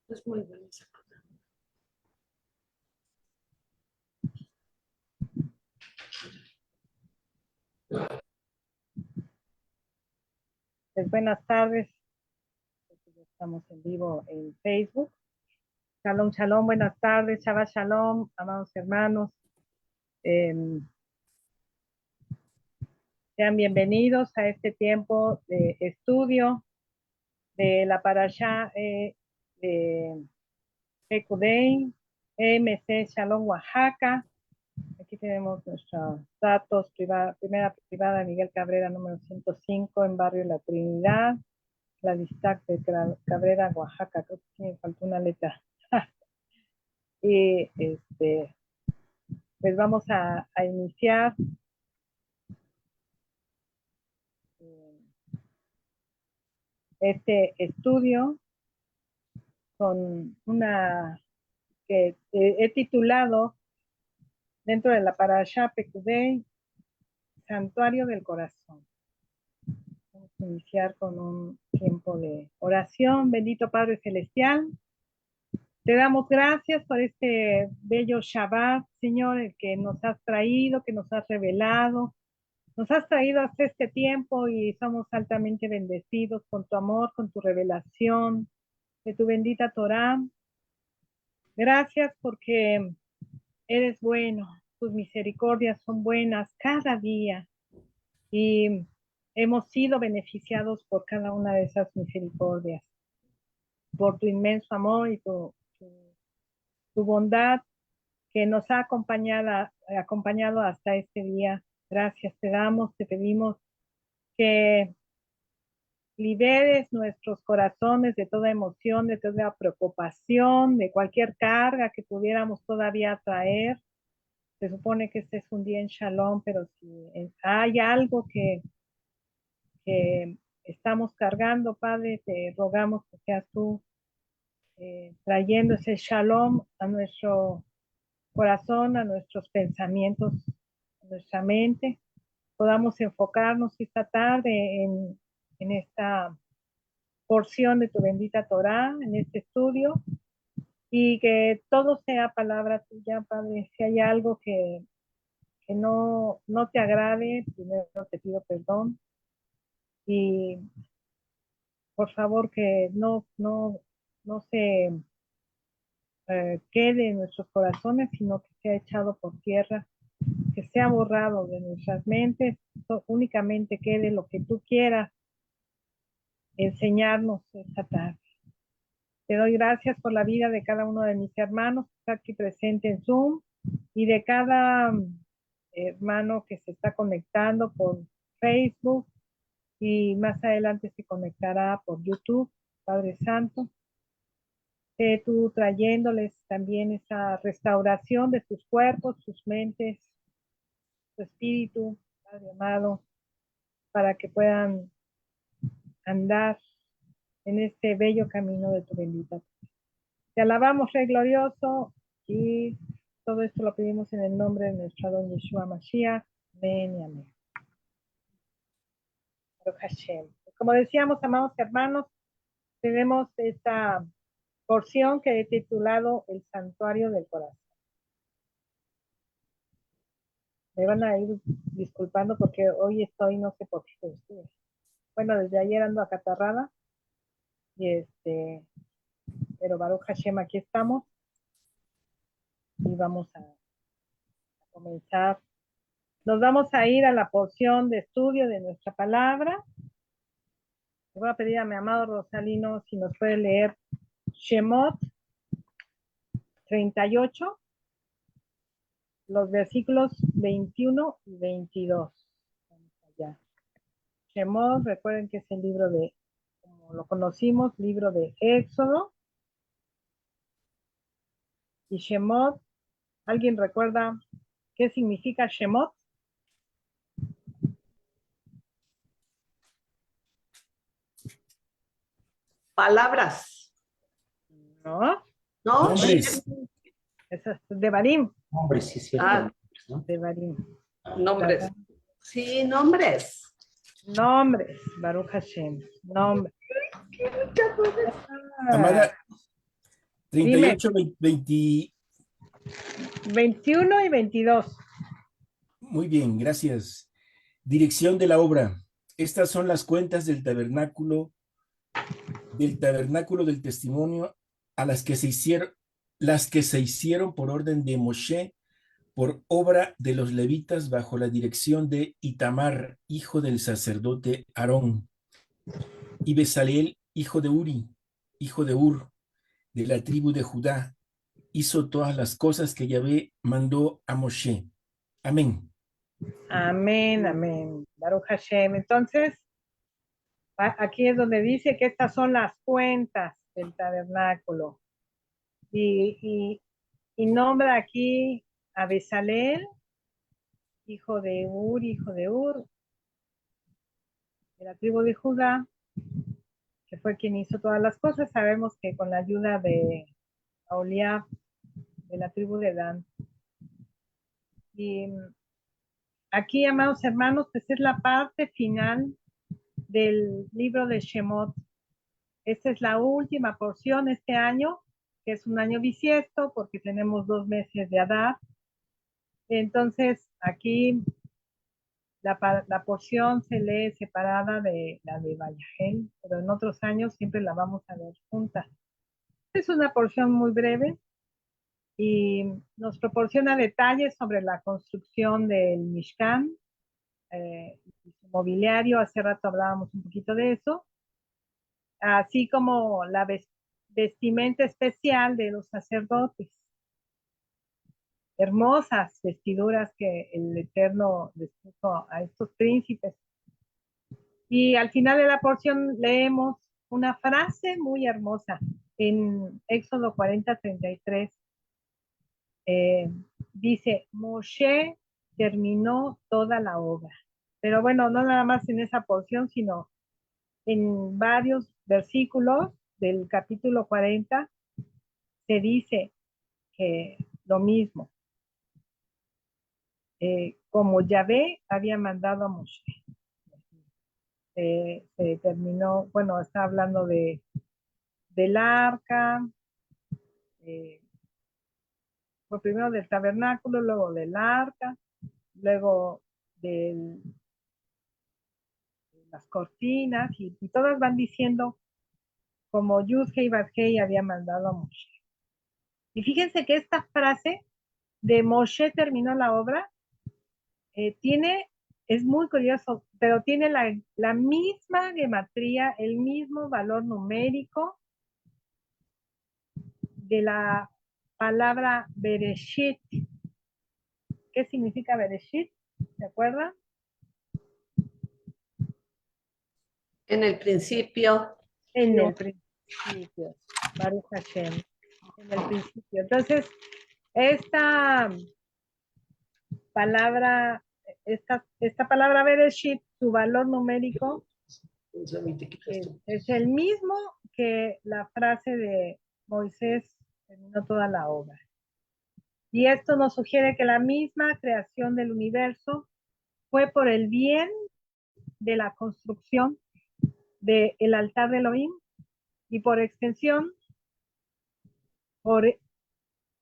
Es muy buena esa cosa. Pues buenas tardes. Estamos en vivo en Facebook. Shalom, shalom, buenas tardes. Shabbat shalom, amados hermanos. Sean bienvenidos a este tiempo de estudio de la parashá de Pekudei, EMC Shalom Oaxaca. Aquí tenemos nuestros datos, primera privada Miguel Cabrera, número 105, en barrio La Trinidad, la Distac de Cabrera, Oaxaca. Creo que me faltó una letra. Y pues vamos a iniciar este estudio con una que he titulado dentro de la Parashá Pekudei, Santuario del Corazón. Vamos a iniciar con un tiempo de oración. Bendito Padre Celestial, te damos gracias por este bello Shabbat, Señor, el que nos has traído, que nos has revelado. Nos has traído hasta este tiempo y somos altamente bendecidos con tu amor, con tu revelación, de tu bendita Torá. Gracias porque eres bueno, tus misericordias son buenas cada día y hemos sido beneficiados por cada una de esas misericordias, por tu inmenso amor y tu bondad que nos ha acompañado hasta este día. Gracias te damos, te pedimos que liberes nuestros corazones de toda emoción, de toda preocupación, de cualquier carga que pudiéramos todavía traer. Se supone que este es un día en Shalom, pero si hay algo que estamos cargando, Padre, te rogamos que seas tú trayendo ese Shalom a nuestro corazón, a nuestros pensamientos, a nuestra mente. Podamos enfocarnos esta tarde en esta porción de tu bendita Torá, en este estudio, y que todo sea palabra tuya, Padre. Si hay algo que no te agrade, primero te pido perdón y por favor que no se quede en nuestros corazones, sino que sea echado por tierra, que sea borrado de nuestras mentes, únicamente quede lo que tú quieras enseñarnos esta tarde. Te doy gracias por la vida de cada uno de mis hermanos que está aquí presente en Zoom y de cada hermano que se está conectando por Facebook y más adelante se conectará por YouTube, Padre Santo. Tú trayéndoles también esa restauración de sus cuerpos, sus mentes, su espíritu, Padre amado, para que puedan andar en este bello camino de tu bendita. Te alabamos, Rey glorioso, y todo esto lo pedimos en el nombre de nuestro Adón Yeshua Mashiach. Amén y amén. Como decíamos, amados hermanos, tenemos esta porción que he titulado El Santuario del Corazón. Me van a ir disculpando porque hoy estoy, no sé por qué ustedes. Bueno, desde ayer ando acatarrada y pero Baruch Hashem, aquí estamos y vamos a comenzar. Nos vamos a ir a la porción de estudio de nuestra palabra. Le voy a pedir a mi amado Rosalino si nos puede leer Shemot 38, los versículos 21 y 22. Vamos allá. Shemot, recuerden que es el libro de, como lo conocimos, libro de Éxodo. Y Shemot, ¿alguien recuerda qué significa Shemot? Palabras. ¿No? ¿No? Nombres. Eso es Devarim. Nombres, sí, cierto. Ah, ¿No? Devarim. nombres. Sí, nombres. Nombres, Baruch Hashem. Nombres. Tamara, Dime, 38, 20. 21 y 22. Muy bien, gracias. Dirección de la obra. Estas son las cuentas del tabernáculo del testimonio a las que se hicieron por orden de Moshe, por obra de los levitas bajo la dirección de Itamar, hijo del sacerdote Aarón, y Besaleel, hijo de Uri, hijo de Ur, de la tribu de Judá, hizo todas las cosas que Yahvé mandó a Moshe. Amén. Amén, amén. Baruch Hashem. Entonces, aquí es donde dice que estas son las cuentas del tabernáculo. Y nombra aquí a Besaleel, hijo de Ur, de la tribu de Judá, que fue quien hizo todas las cosas. Sabemos que con la ayuda de Aholiab, de la tribu de Dan. Y aquí, amados hermanos, pues es la parte final del libro de Shemot. Esta es la última porción este año, que es un año bisiesto, porque tenemos 2 meses de Adar. Entonces, aquí la porción se lee separada de la de Vayahel, pero en otros años siempre la vamos a ver junta. Es una porción muy breve y nos proporciona detalles sobre la construcción del Mishkan, su mobiliario. Hace rato hablábamos un poquito de eso, así como la vestimenta especial de los sacerdotes. Hermosas vestiduras que el Eterno les puso a estos príncipes. Y al final de la porción leemos una frase muy hermosa en Éxodo 40:33. Dice, Moshe terminó toda la obra. Pero bueno, no nada más en esa porción, sino en varios versículos del capítulo 40 se dice que lo mismo, como Yahvé había mandado a Moshe. Se terminó, bueno, está hablando del arca, fue primero del tabernáculo, luego del arca, luego de las cortinas, y todas van diciendo como Yud-Heh y Vad-Heh había mandado a Moshe. Y fíjense que esta frase de Moshe terminó la obra, es muy curioso, pero tiene la misma gematría, el mismo valor numérico de la palabra Bereshit. ¿Qué significa Bereshit? ¿Se acuerdan? En el principio. En el principio. Baruch Hashem. En el principio. Entonces, esta palabra, esta palabra Bereshit, su valor numérico es el mismo que la frase de Moisés terminó toda la obra. Y esto nos sugiere que la misma creación del universo fue por el bien de la construcción del altar de Elohim y por extensión por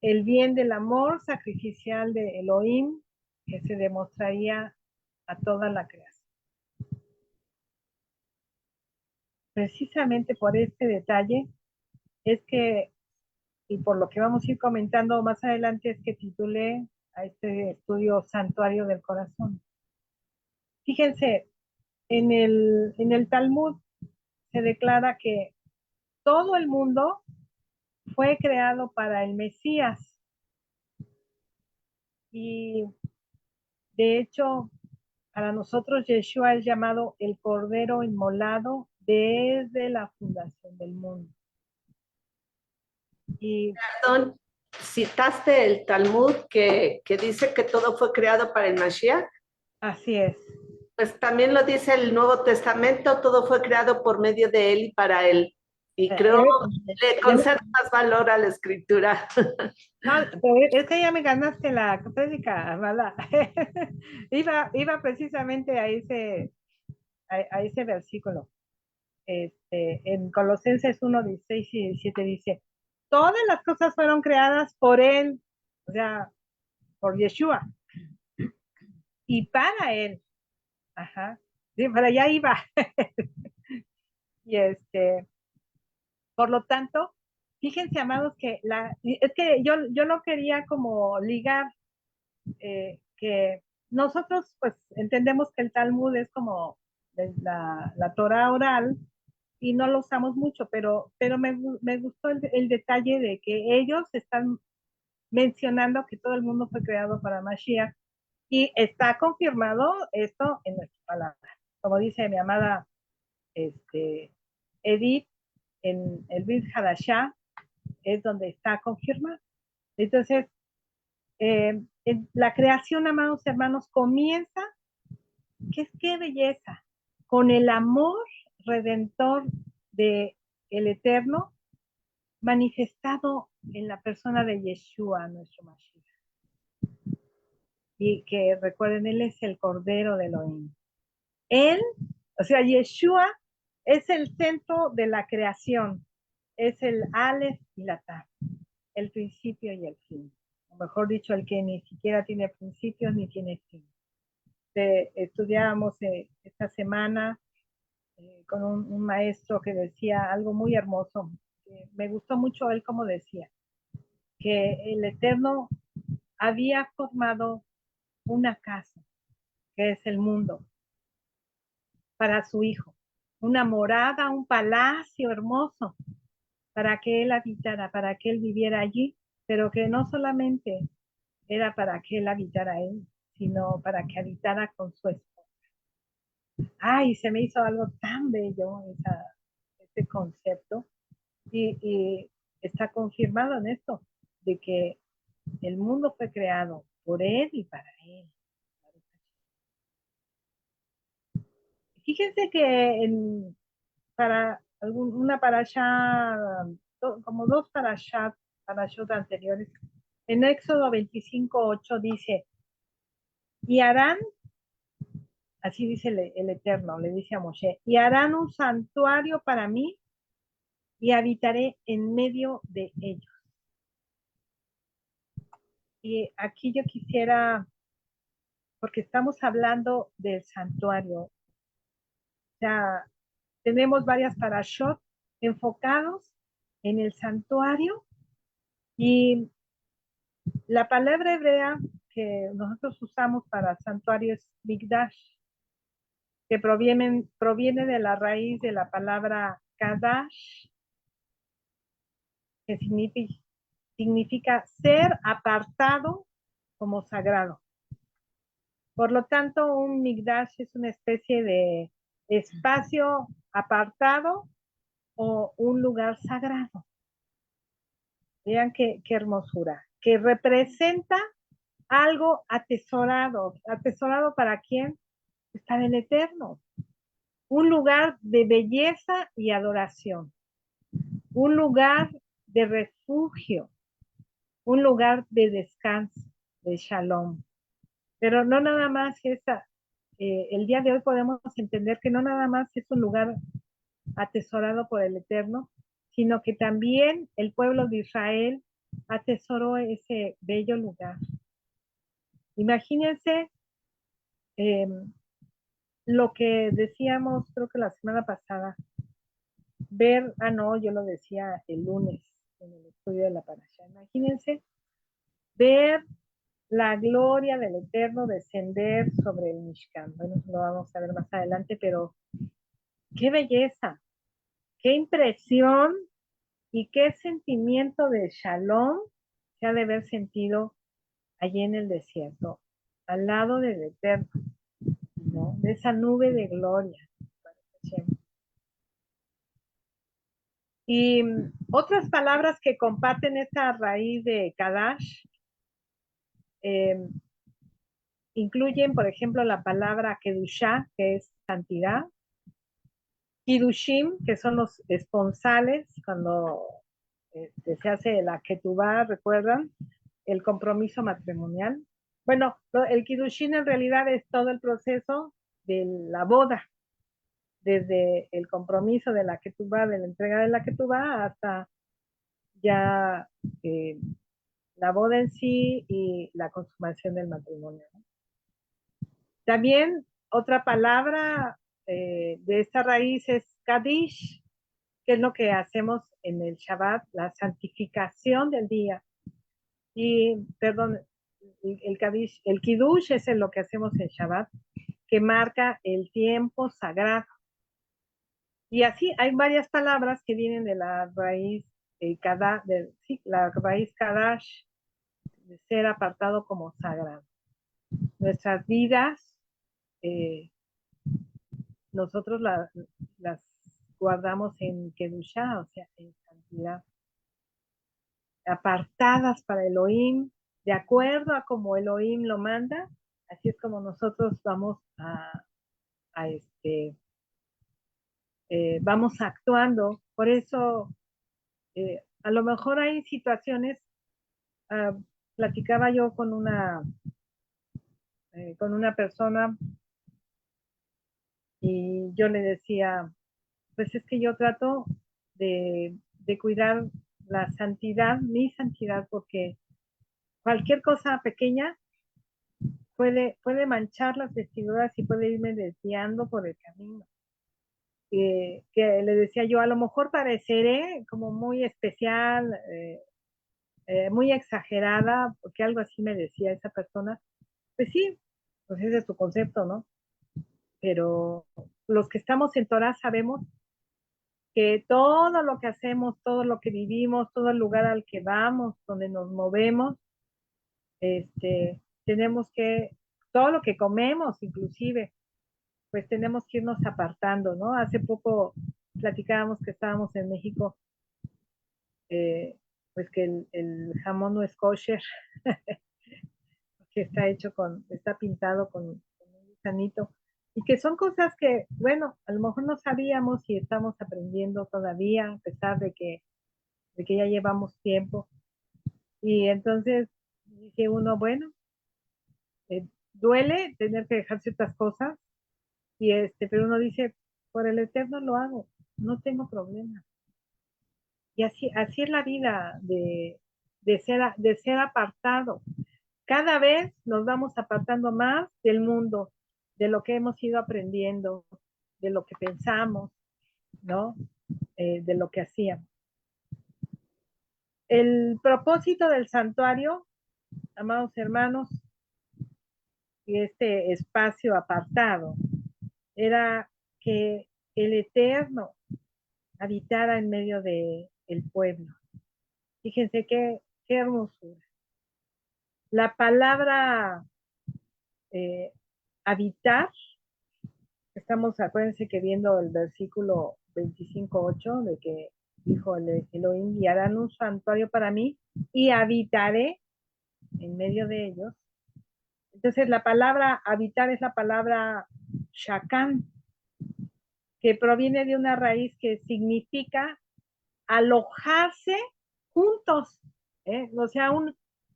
el bien del amor sacrificial de Elohim que se demostraría a toda la creación. Precisamente por este detalle es que, y por lo que vamos a ir comentando más adelante, es que titulé a este estudio Santuario del Corazón. Fíjense, en el Talmud se declara que todo el mundo fue creado para el Mesías. Y de hecho, para nosotros Yeshua es llamado el Cordero Inmolado desde la fundación del mundo. Y Perdón, citaste el Talmud que dice que todo fue creado para el Mashiach. así es. Pues también lo dice el Nuevo Testamento, todo fue creado por medio de él y para él. Y creo le concedo más valor a la escritura. No, es que ya me ganaste la prédica, ¿verdad? iba precisamente a ese versículo. En Colosenses 1:16 y 17 dice, todas las cosas fueron creadas por él, o sea, por Yeshua, y para él. Ajá. Sí, para allá iba. Y por lo tanto, fíjense, amados, que es que yo no quería como ligar que nosotros pues entendemos que el Talmud es como la Torah oral y no lo usamos mucho, pero me gustó el detalle de que ellos están mencionando que todo el mundo fue creado para Mashiach y está confirmado esto en nuestra palabra. Como dice mi amada Edith, en el Brit Hadashah es donde está confirmado. Entonces, la creación, amados hermanos, comienza, qué belleza, con el amor redentor de el Eterno manifestado en la persona de Yeshua, nuestro Mashiach. Y que recuerden, Él es el Cordero de Elohim. Él, o sea, Yeshua es el centro de la creación, es el Aleph y la Tav, el principio y el fin. O mejor dicho, el que ni siquiera tiene principios ni tiene fin. Estudiábamos esta semana con un maestro que decía algo muy hermoso. Me gustó mucho él como decía, que el Eterno había formado una casa, que es el mundo, para su hijo. Una morada, un palacio hermoso, para que él habitara, para que él viviera allí, pero que no solamente era para que él habitara él, sino para que habitara con su esposa. Ay, se me hizo algo tan bello ese concepto y está confirmado en esto, de que el mundo fue creado por él y para él. Fíjense que para una parasha, como dos parashot anteriores, en Éxodo 25:8 dice, y harán, así dice el Eterno, le dice a Moshe, y harán un santuario para mí y habitaré en medio de ellos. Y aquí yo quisiera, porque estamos hablando del santuario, o sea, tenemos varias parashot enfocados en el santuario y la palabra hebrea que nosotros usamos para santuario es Mikdash, que proviene de la raíz de la palabra Kadash, que significa ser apartado como sagrado. Por lo tanto, un Mikdash es una especie de espacio apartado o un lugar sagrado. Vean qué hermosura, que representa algo atesorado. ¿Atesorado para quién? Para el Eterno. Un lugar de belleza y adoración. Un lugar de refugio. Un lugar de descanso, de shalom. Pero no nada más el día de hoy podemos entender que no nada más es un lugar atesorado por el Eterno, sino que también el pueblo de Israel atesoró ese bello lugar. Imagínense lo que decíamos, creo que la semana pasada, yo lo decía el lunes en el estudio de la parasha. Imagínense ver la gloria del Eterno descender sobre el Mishkan. Bueno, lo vamos a ver más adelante, pero qué belleza, qué impresión y qué sentimiento de shalom se ha de haber sentido allí en el desierto, al lado del Eterno, ¿no? De esa nube de gloria. Y otras palabras que comparten esta raíz de Kadash incluyen, por ejemplo, la palabra Kedushá, que es santidad, Kidushim, que son los esponsales, cuando se hace la Ketubá, ¿recuerdan? El compromiso matrimonial. Bueno, el Kiddushin en realidad es todo el proceso de la boda, desde el compromiso de la Ketubá, de la entrega de la Ketubá, hasta ya la boda en sí y la consumación del matrimonio, ¿no? También otra palabra de esta raíz es Kadish, que es lo que hacemos en el Shabbat, la santificación del día. Y, perdón, el Kadish, el Kiddush es lo que hacemos en Shabbat, que marca el tiempo sagrado. Y así hay varias palabras que vienen de la raíz, sí, la raíz Kadash, de ser apartado como sagrado. Nuestras vidas, nosotros las guardamos en Kedushá, o sea, en santidad, apartadas para Elohim, de acuerdo a como Elohim lo manda, así es como nosotros vamos a vamos actuando. Por eso, a lo mejor hay situaciones, uh, platicaba yo con una persona y yo le decía, pues es que yo trato de cuidar la santidad, mi santidad, porque cualquier cosa pequeña puede manchar las vestiduras y puede irme desviando por el camino. Que le decía yo, a lo mejor pareceré como muy especial, muy exagerada, porque algo así me decía esa persona. Pues sí, pues ese es tu concepto, ¿no? Pero los que estamos en Torah sabemos que todo lo que hacemos, todo lo que vivimos, todo el lugar al que vamos, donde nos movemos, tenemos que, todo lo que comemos inclusive, pues tenemos que irnos apartando, ¿no? Hace poco platicábamos que estábamos en México, pues que el jamón no es kosher, que está pintado con un gusanito, y que son cosas que, bueno, a lo mejor no sabíamos y estamos aprendiendo todavía, a pesar de que ya llevamos tiempo. Y entonces dice uno, bueno, duele tener que dejar ciertas cosas, pero uno dice, por el Eterno lo hago, no tengo problema. Y así es la vida de ser apartado. Cada vez nos vamos apartando más del mundo, de lo que hemos ido aprendiendo, de lo que pensamos, ¿no? De lo que hacíamos. El propósito del santuario, amados hermanos, y este espacio apartado, era que el Eterno habitara en medio del pueblo. Fíjense qué hermosura. La palabra eh, habitar, estamos, acuérdense que viendo el versículo 25:8, de que dijo el Elohim, y harán un santuario para mí y habitaré en medio de ellos. Entonces la palabra habitar es la palabra shakan, que proviene de una raíz que significa alojarse juntos, o sea,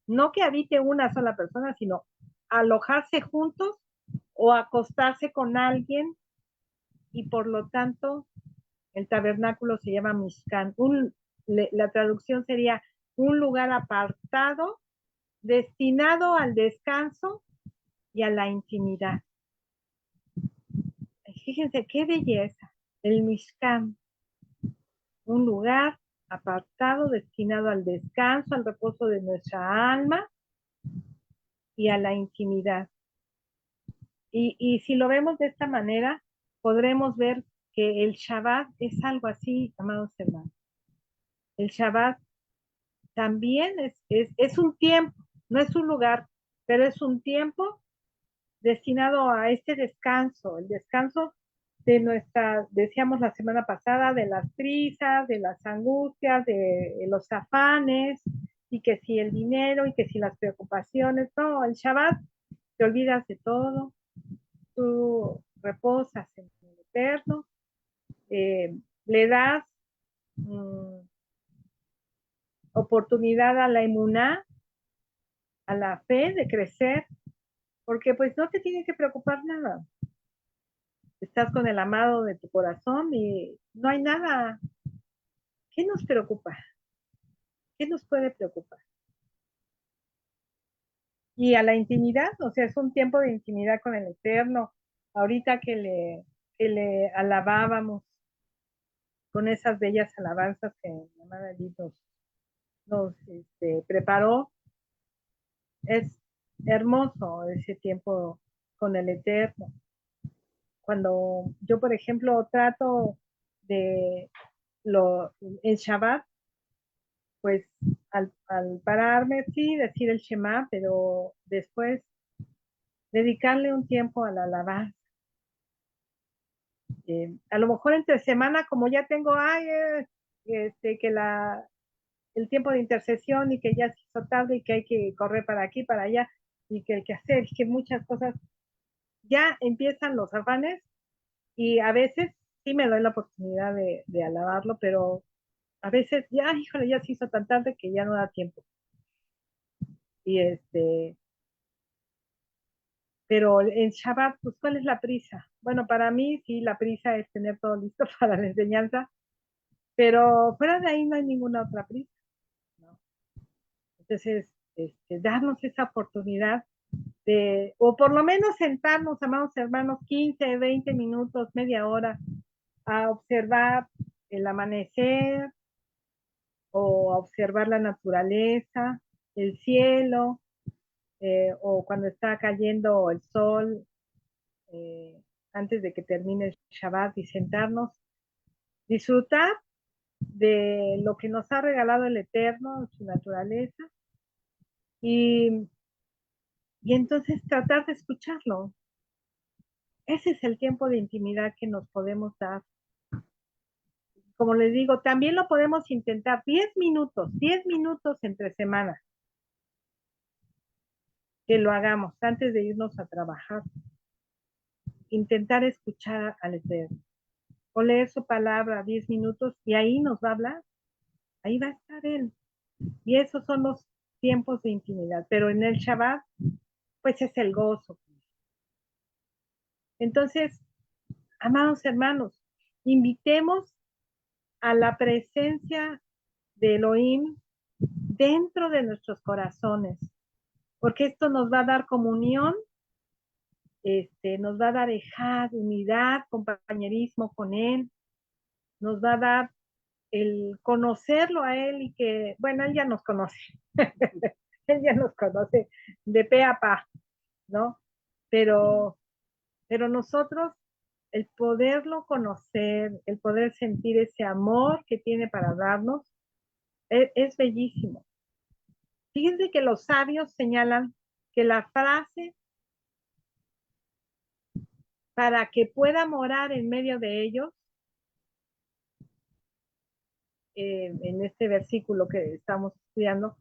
no que habite una sola persona, sino alojarse juntos o acostarse con alguien, y por lo tanto el tabernáculo se llama Mishkan. La traducción sería un lugar apartado, destinado al descanso y a la intimidad. Fíjense qué belleza, el Mishkan, un lugar apartado, destinado al descanso, al reposo de nuestra alma y a la intimidad. Y si lo vemos de esta manera, podremos ver que el Shabbat es algo así, amados hermanos. El Shabbat también es un tiempo, no es un lugar, pero es un tiempo destinado a este descanso, el descanso decíamos la semana pasada, de las prisas, de las angustias, de los afanes, y que si el dinero, y que si las preocupaciones, no, el Shabbat te olvidas de todo, tú reposas en el Eterno, le das oportunidad a la emuná, a la fe de crecer, porque pues no te tiene que preocupar nada. Estás con el amado de tu corazón y no hay nada. ¿Qué nos preocupa? ¿Qué nos puede preocupar? Y a la intimidad, o sea, es un tiempo de intimidad con el Eterno. Ahorita que le alabábamos con esas bellas alabanzas que mi hermana Edith nos preparó, es hermoso ese tiempo con el Eterno. Cuando yo, por ejemplo, trato de en Shabbat, pues al pararme, sí, decir el Shema, pero después dedicarle un tiempo a la alabanza. A lo mejor entre semana, como ya tengo, que el tiempo de intercesión y que ya se hizo tarde y que hay que correr para aquí, para allá, y que hay que hacer, y que muchas cosas, ya empiezan los afanes y a veces sí me doy la oportunidad de alabarlo, pero a veces ya, híjole, ya se hizo tan tarde que ya no da tiempo. Y pero en Shabbat, pues, ¿cuál es la prisa? Bueno, para mí sí, la prisa es tener todo listo para la enseñanza, pero fuera de ahí no hay ninguna otra prisa, ¿no? Entonces, darnos esa oportunidad o por lo menos sentarnos, amados hermanos, 15, 20 minutos, media hora, a observar el amanecer o a observar la naturaleza, el cielo, o cuando está cayendo el sol, eh, antes de que termine el Shabbat y sentarnos, disfrutar de lo que nos ha regalado el Eterno, su naturaleza, y, y entonces tratar de escucharlo. Ese es el tiempo de intimidad que nos podemos dar. Como les digo, también lo podemos intentar 10 minutos entre semanas, que lo hagamos antes de irnos a trabajar. Intentar escuchar al Eterno o leer su palabra 10 minutos y ahí nos va a hablar, ahí va a estar Él. Y esos son los tiempos de intimidad, pero en el Shabbat, pues es el gozo. Entonces, amados hermanos, invitemos a la presencia de Elohim dentro de nuestros corazones, porque esto nos va a dar comunión, nos va a dar unidad, compañerismo con Él, nos va a dar el conocerlo a Él y que, bueno, Él ya nos conoce, Él ya nos conoce de pe a pa, ¿no? Pero, pero nosotros, el poderlo conocer, el poder sentir ese amor que tiene para darnos, es bellísimo. Fíjense que los sabios señalan que la frase para que pueda morar en medio de ellos, en este versículo que estamos estudiando,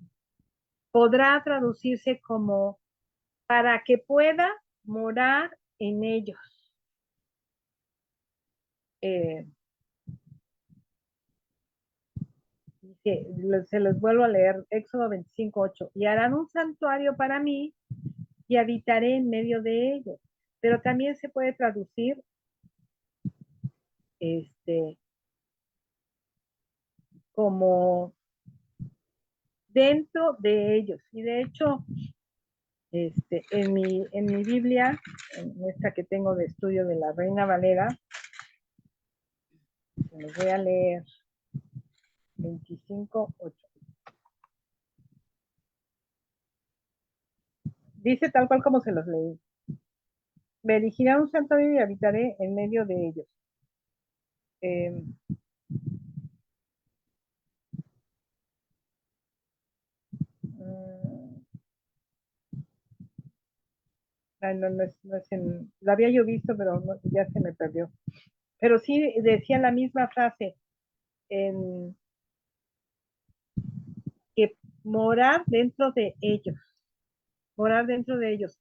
podrá traducirse como para que pueda morar en ellos. Eh, se los vuelvo a leer, Éxodo 25:8, y harán un santuario para mí y habitaré en medio de ellos. Pero también se puede traducir como dentro de ellos. Y de hecho, en mi Biblia, en esta que tengo de estudio de la Reina Valera, se los voy a leer 25:8. Dice tal cual como se los leí. Me erigiré un santuario y habitaré en medio de ellos. Lo había yo visto, pero ya se me perdió. Pero sí decía la misma frase, que morar dentro de ellos, morar dentro de ellos.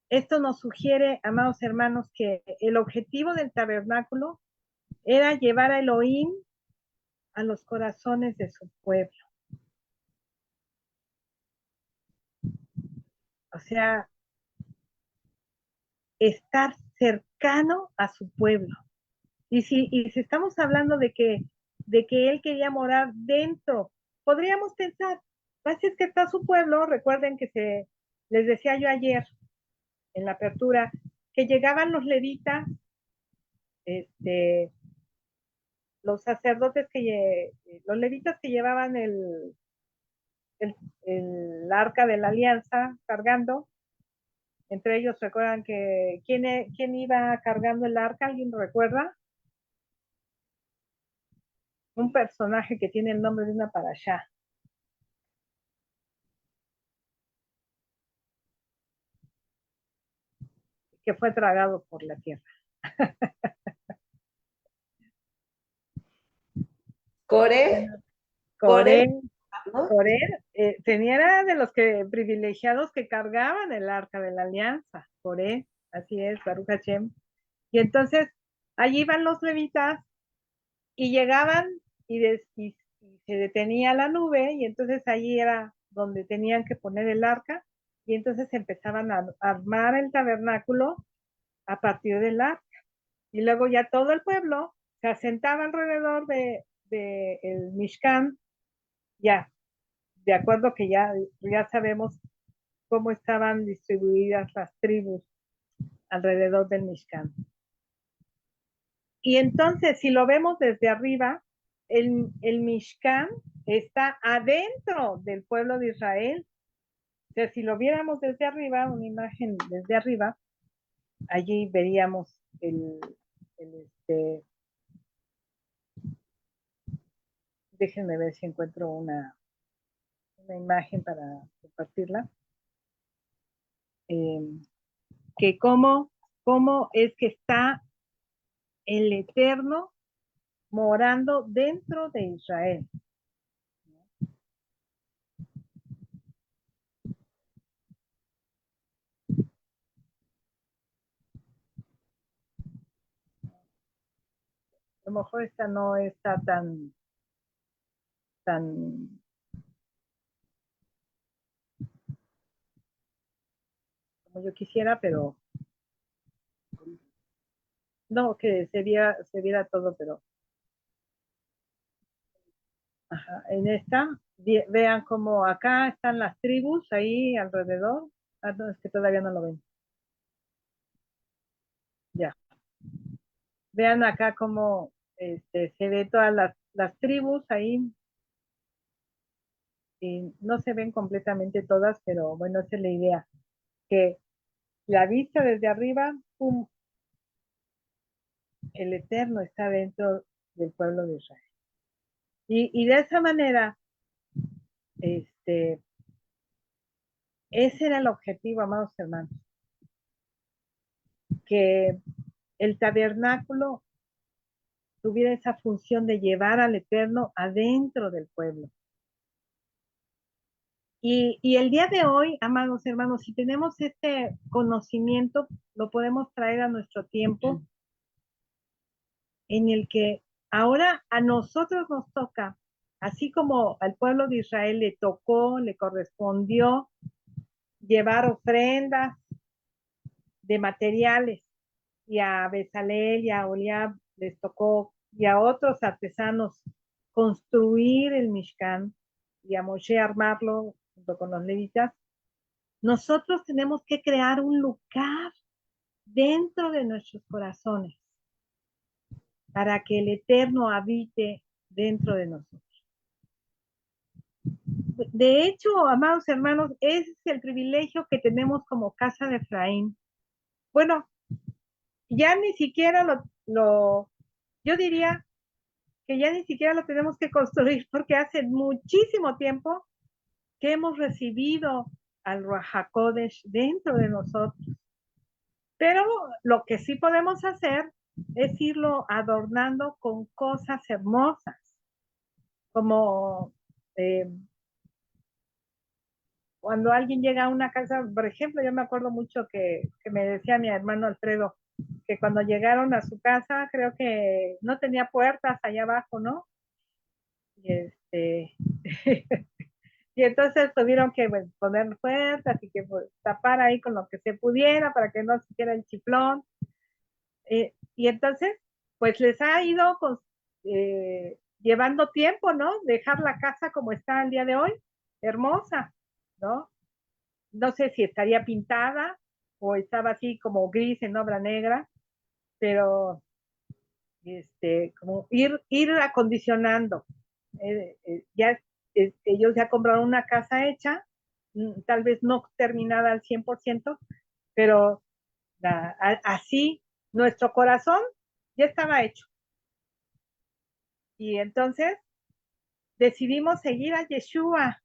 Esto nos sugiere, amados hermanos, que el objetivo del tabernáculo era llevar a Elohim a los corazones de su pueblo. O sea, estar cercano a su pueblo. Y si estamos hablando de que de que él quería morar dentro. Podríamos pensar, así es que está su pueblo, recuerden que les decía yo ayer en la apertura, que llegaban los levitas, los sacerdotes los levitas que llevaban el arca de la alianza cargando, entre ellos recuerdan que, ¿quién iba cargando el arca? ¿Alguien lo recuerda? Un personaje que tiene el nombre de una parashá. Que fue tragado por la tierra. Core, Coré, ¿no? Coré tenía de los privilegiados que cargaban el arca de la alianza. Coré, así es, Baruch Hashem. Y entonces, allí iban los levitas y llegaban y se detenía la nube y entonces allí era donde tenían que poner el arca y entonces empezaban a armar el tabernáculo a partir del arca. Y luego ya todo el pueblo se asentaba alrededor de el Mishkan, ya, de acuerdo que ya sabemos cómo estaban distribuidas las tribus alrededor del Mishkan. Y entonces, si lo vemos desde arriba, el Mishkan está adentro del pueblo de Israel. O sea, si lo viéramos desde arriba, una imagen desde arriba, allí veríamos déjenme ver si encuentro una imagen para compartirla. Que cómo es que está el Eterno morando dentro de Israel. A lo mejor esta no está tan como yo quisiera, pero no, que se viera todo, pero ajá, en esta, vean como acá están las tribus ahí alrededor. Ah, no, es que todavía no lo ven. Ya. Vean acá como se ve todas las tribus ahí. Y no se ven completamente todas, pero bueno, esa es la idea. Que la vista desde arriba, ¡pum! El Eterno está dentro del pueblo de Israel. Y de esa manera, ese era el objetivo, amados hermanos, que el tabernáculo tuviera esa función de llevar al Eterno adentro del pueblo. Y el día de hoy, amados hermanos, si tenemos este conocimiento, lo podemos traer a nuestro tiempo en el que ahora a nosotros nos toca, así como al pueblo de Israel le tocó, le correspondió llevar ofrendas de materiales, y a Bezalel y a Oliab les tocó, y a otros artesanos construir el Mishkan, y a Moshe armarlo junto con los levitas. Nosotros tenemos que crear un lugar dentro de nuestros corazones para que el Eterno habite dentro de nosotros. De hecho, amados hermanos, ese es el privilegio que tenemos como casa de Efraín. Bueno, ya ni siquiera yo diría que ya ni siquiera lo tenemos que construir porque hace muchísimo tiempo que hemos recibido al Ruach HaKodesh dentro de nosotros. Pero lo que sí podemos hacer es irlo adornando con cosas hermosas, como cuando alguien llega a una casa, por ejemplo, yo me acuerdo mucho que me decía mi hermano Alfredo, que cuando llegaron a su casa, creo que no tenía puertas allá abajo, ¿no? Y y entonces tuvieron que poner puertas y que tapar ahí con lo que se pudiera para que no se hiciera el chiflón. Y entonces, pues les ha ido llevando tiempo, ¿no? Dejar la casa como está el día de hoy, hermosa, ¿no? No sé si estaría pintada o estaba así como gris en obra negra, pero como ir acondicionando. Ya ellos ya compraron una casa hecha, tal vez no terminada al 100%, pero así nuestro corazón ya estaba hecho. Y entonces decidimos seguir a Yeshua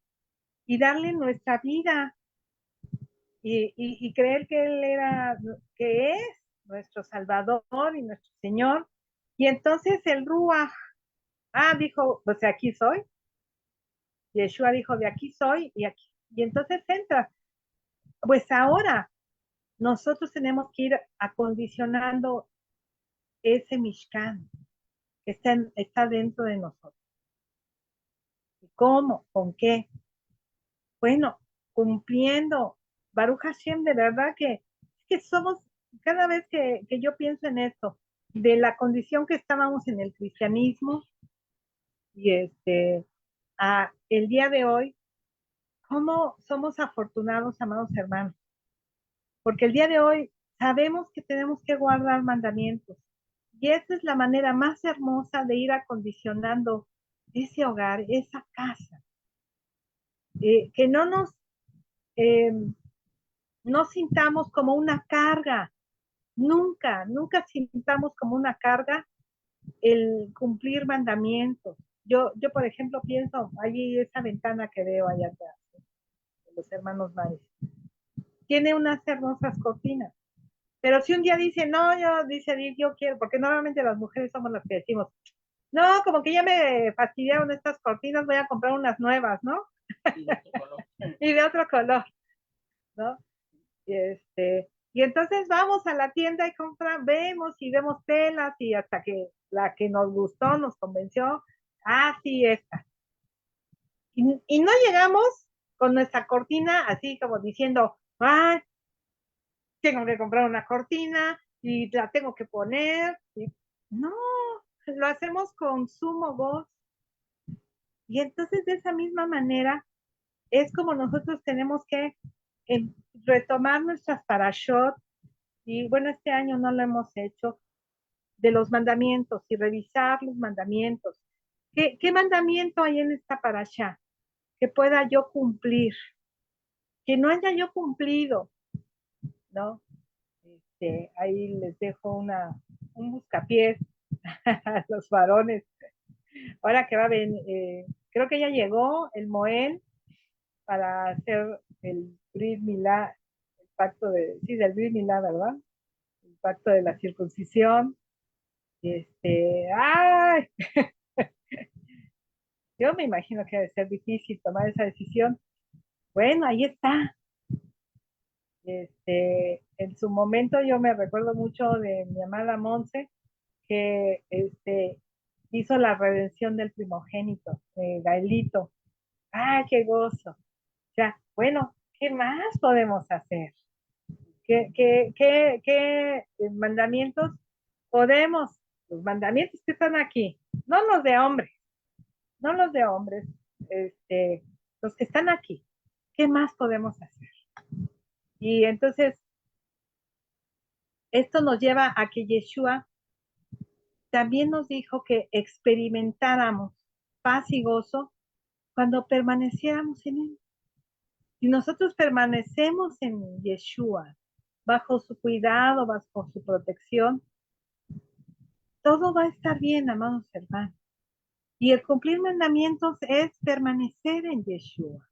y darle nuestra vida y creer que Él que es nuestro Salvador y nuestro Señor. Y entonces el Ruach, dijo, pues aquí soy. Yeshua dijo, de aquí soy y aquí. Y entonces entra. Pues ahora nosotros tenemos que ir acondicionando ese Mishkan que está dentro de nosotros. ¿Cómo? ¿Con qué? Bueno, cumpliendo. Baruch Hashem, de verdad que somos, cada vez que yo pienso en esto, de la condición que estábamos en el cristianismo y el día de hoy, cómo somos afortunados, amados hermanos, porque el día de hoy sabemos que tenemos que guardar mandamientos y esa es la manera más hermosa de ir acondicionando ese hogar, esa casa, que eh, no sintamos como una carga, nunca sintamos como una carga el cumplir mandamientos. Yo por ejemplo, pienso, allí esa ventana que veo allá atrás, de los hermanos Mares, tiene unas hermosas cortinas. Pero si un día dice, no, yo quiero, porque normalmente las mujeres somos las que decimos, no, como que ya me fastidiaron estas cortinas, voy a comprar unas nuevas, ¿no? Y de otro color, ¿no? Y, y entonces vamos a la tienda y vemos y vemos telas y hasta que la que nos gustó, nos convenció, sí, esta. Y no llegamos con nuestra cortina así como diciendo, tengo que comprar una cortina y la tengo que poner. No, lo hacemos con sumo gozo. Y entonces de esa misma manera es como nosotros tenemos que retomar nuestras parashot, y bueno, este año no lo hemos hecho, de los mandamientos y revisar los mandamientos. ¿Qué mandamiento hay en esta parashá que pueda yo cumplir? Que no haya yo cumplido, ¿no? Ahí les dejo un buscapiés a los varones. Ahora que va a venir, creo que ya llegó el Moel para hacer el Brit Milá, el pacto del Brit Milá, ¿verdad? El pacto de la circuncisión. ¡Ay! Yo me imagino que debe ser difícil tomar esa decisión. Bueno, ahí está. En su momento yo me recuerdo mucho de mi amada Monse, que hizo la redención del primogénito, de Gaelito. ¡Ah, qué gozo! O sea, bueno, ¿qué más podemos hacer? ¿Qué mandamientos podemos? Los mandamientos que están aquí, no los de hombres, no los de hombres, los que están aquí. ¿Qué más podemos hacer? Y entonces, esto nos lleva a que Yeshua también nos dijo que experimentáramos paz y gozo cuando permaneciéramos en Él. Si nosotros permanecemos en Yeshua, bajo su cuidado, bajo su protección, todo va a estar bien, amados hermanos. Y el cumplir mandamientos es permanecer en Yeshua.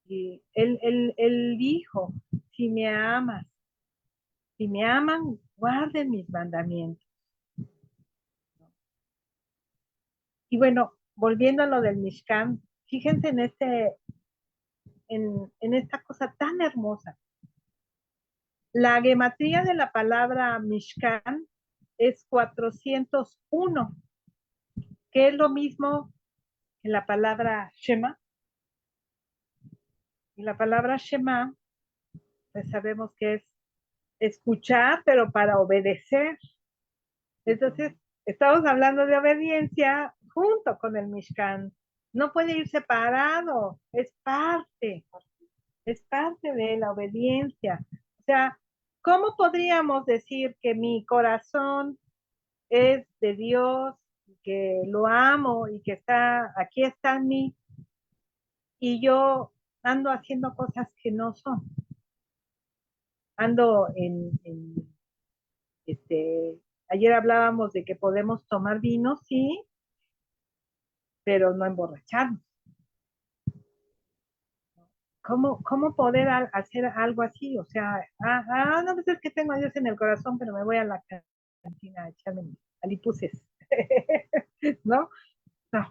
Y él dijo, si me amas, si me aman, guarden mis mandamientos. Y bueno, volviendo a lo del Mishkan, fíjense en esta cosa tan hermosa. La gematría de la palabra Mishkan es 401, que es lo mismo que la palabra Shema. Y la palabra Shema, pues sabemos que es escuchar, pero para obedecer. Entonces, estamos hablando de obediencia junto con el Mishkan. No puede ir separado, es parte de la obediencia. O sea, ¿cómo podríamos decir que mi corazón es de Dios, que lo amo y que aquí está en mí, y yo ando haciendo cosas que no son? Ando ayer hablábamos de que podemos tomar vino, sí, pero no emborracharnos. ¿Cómo poder hacer algo así? O sea, no, pues es que tengo a Dios en el corazón, pero me voy a la cantina a echarme alipuses. ¿No? No.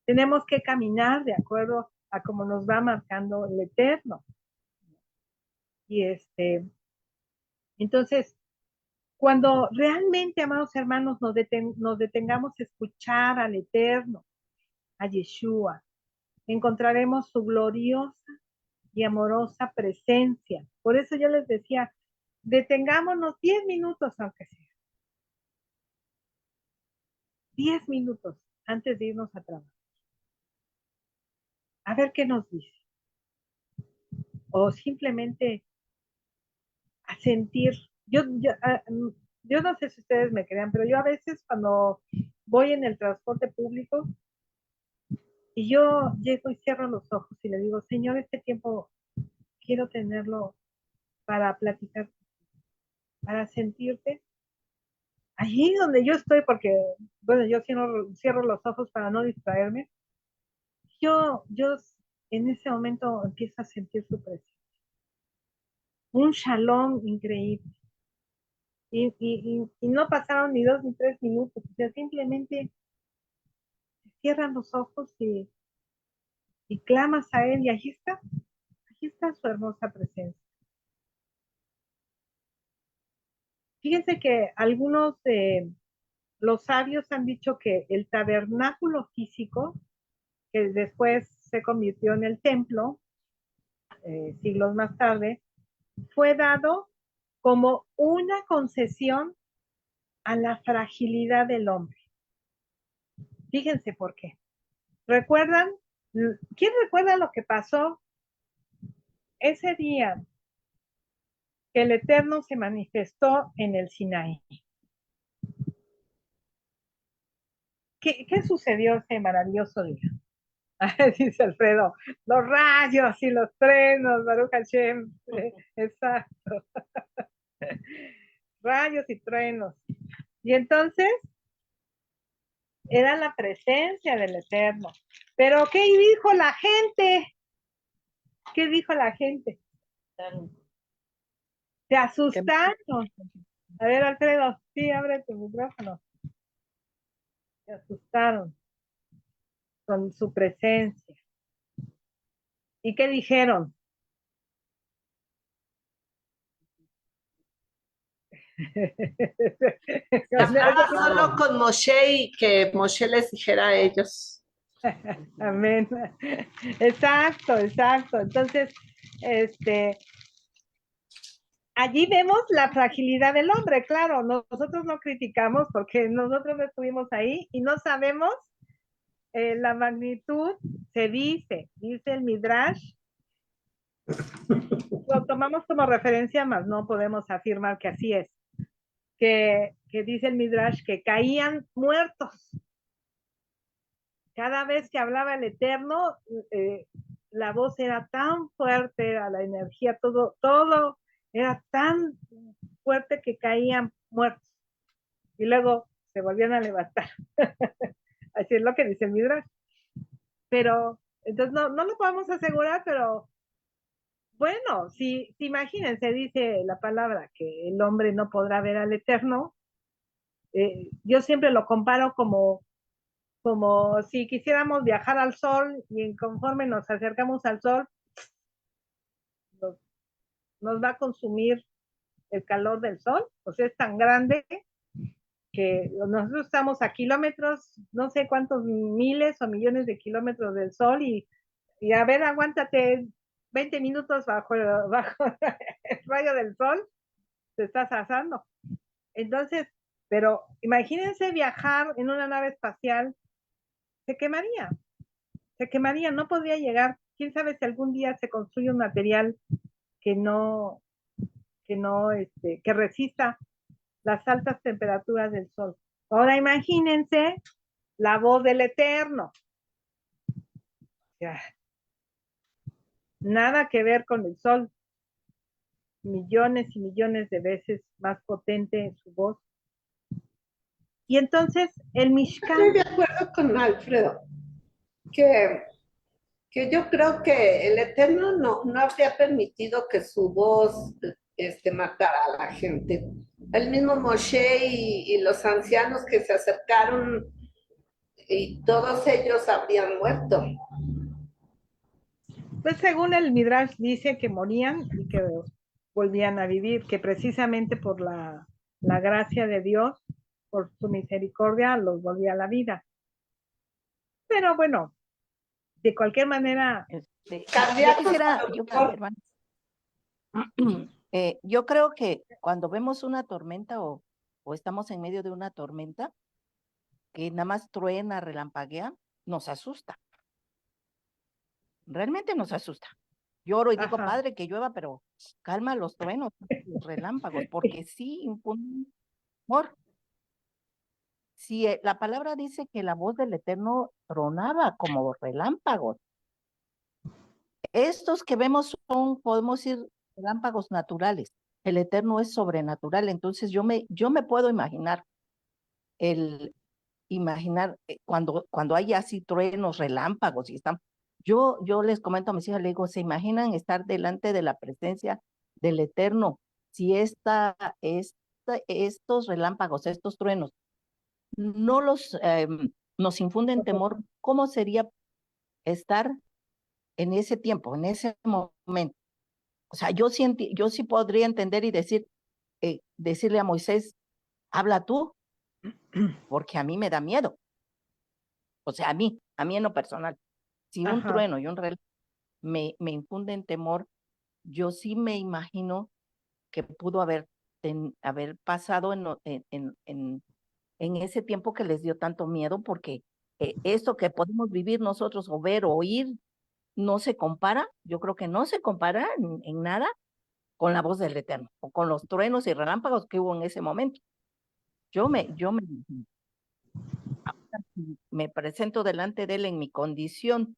Tenemos que caminar de acuerdo a cómo nos va marcando el Eterno. Y entonces, cuando realmente, amados hermanos, nos detengamos a escuchar al Eterno, a Yeshua, encontraremos su gloriosa y amorosa presencia. Por eso yo les decía, detengámonos 10 minutos, aunque sea. 10 minutos antes de irnos a trabajar. A ver qué nos dice. O simplemente a sentir. Yo no sé si ustedes me crean, pero yo a veces cuando voy en el transporte público y yo llego y cierro los ojos y le digo, Señor, este tiempo quiero tenerlo para platicar, para sentirte allí donde yo estoy, porque, bueno, yo cierro los ojos para no distraerme. Yo en ese momento empiezo a sentir su presencia. Un shalom increíble. Y no pasaron ni 2 ni 3 minutos, o sea, simplemente cierran los ojos y clamas a Él, y allí está su hermosa presencia. Fíjense que algunos de los sabios han dicho que el tabernáculo físico, que después se convirtió en el templo, siglos más tarde, fue dado como una concesión a la fragilidad del hombre. Fíjense por qué. ¿Recuerdan? ¿Quién recuerda lo que pasó ese día que el Eterno se manifestó en el Sinaí? ¿Qué sucedió ese maravilloso día? Dice Alfredo, los rayos y los truenos, Baruch Hashem. Exacto. Rayos y truenos. Y entonces era la presencia del Eterno. Pero ¿qué dijo la gente? ¿Qué dijo la gente? Se asustaron. A ver, Alfredo, sí, abre tu micrófono. Se asustaron con su presencia. ¿Y qué dijeron? Estaba solo con Moshe y que Moshe les dijera a ellos. Amén. Exacto. Entonces, allí vemos la fragilidad del hombre, claro, nosotros no criticamos porque nosotros no estuvimos ahí y no sabemos la magnitud. Se dice el Midrash, lo tomamos como referencia, mas no podemos afirmar que así es, que dice el Midrash que caían muertos. Cada vez que hablaba el Eterno, la voz era tan fuerte, era la energía, todo era tan fuerte que caían muertos. Y luego se volvían a levantar. Así es lo que dice el Midrash. Pero, entonces no lo podemos asegurar, pero bueno, si imagínense, dice la palabra que el hombre no podrá ver al Eterno. Yo siempre lo comparo como si quisiéramos viajar al sol y conforme nos acercamos al sol, nos va a consumir el calor del sol. O sea, es tan grande que nosotros estamos a kilómetros, no sé cuántos miles o millones de kilómetros del sol, y a ver, aguántate 20 minutos bajo el rayo del sol, te estás asando. Entonces, pero imagínense viajar en una nave espacial se quemaría, no podría llegar. Quién sabe si algún día se construye un material que que resista las altas temperaturas del sol. Ahora imagínense la voz del Eterno. Ya. Nada que ver con el sol. Millones y millones de veces más potente su voz. Y entonces el Mishkan. Estoy de acuerdo con Alfredo, que, que yo creo que el Eterno no habría permitido que su voz matara a la gente. El mismo Moshe y los ancianos que se acercaron, y todos ellos habrían muerto. Pues según el Midrash dice que morían y que volvían a vivir, que precisamente por la gracia de Dios, por su misericordia, los volvía a la vida. Pero bueno, de cualquier manera. Hermano, yo creo que cuando vemos una tormenta o estamos en medio de una tormenta, que nada más truena, relampaguea, nos asusta. Realmente nos asusta. Lloro y digo, Ajá. Padre, que llueva, pero calma los truenos, los relámpagos, porque sí imponen temor. Si la palabra dice que la voz del Eterno tronaba como relámpagos. Estos que vemos son, podemos decir, relámpagos naturales. El Eterno es sobrenatural. Entonces yo me puedo imaginar cuando hay así truenos, relámpagos y están. Yo les comento a mis hijas, le digo, ¿se imaginan estar delante de la presencia del Eterno? Si estos relámpagos, estos truenos, no nos infunden temor, ¿cómo sería estar en ese tiempo, en ese momento? O sea, yo sí podría entender y decirle a Moisés, habla tú, porque a mí me da miedo. O sea, a mí en lo personal. Si un Ajá. trueno y un reloj me infunden temor, yo sí me imagino que pudo haber pasado en ese tiempo que les dio tanto miedo, porque esto que podemos vivir nosotros o ver o oír no se compara, yo creo que no se compara en nada con la voz del Eterno o con los truenos y relámpagos que hubo en ese momento. Yo me presento delante de él en mi condición,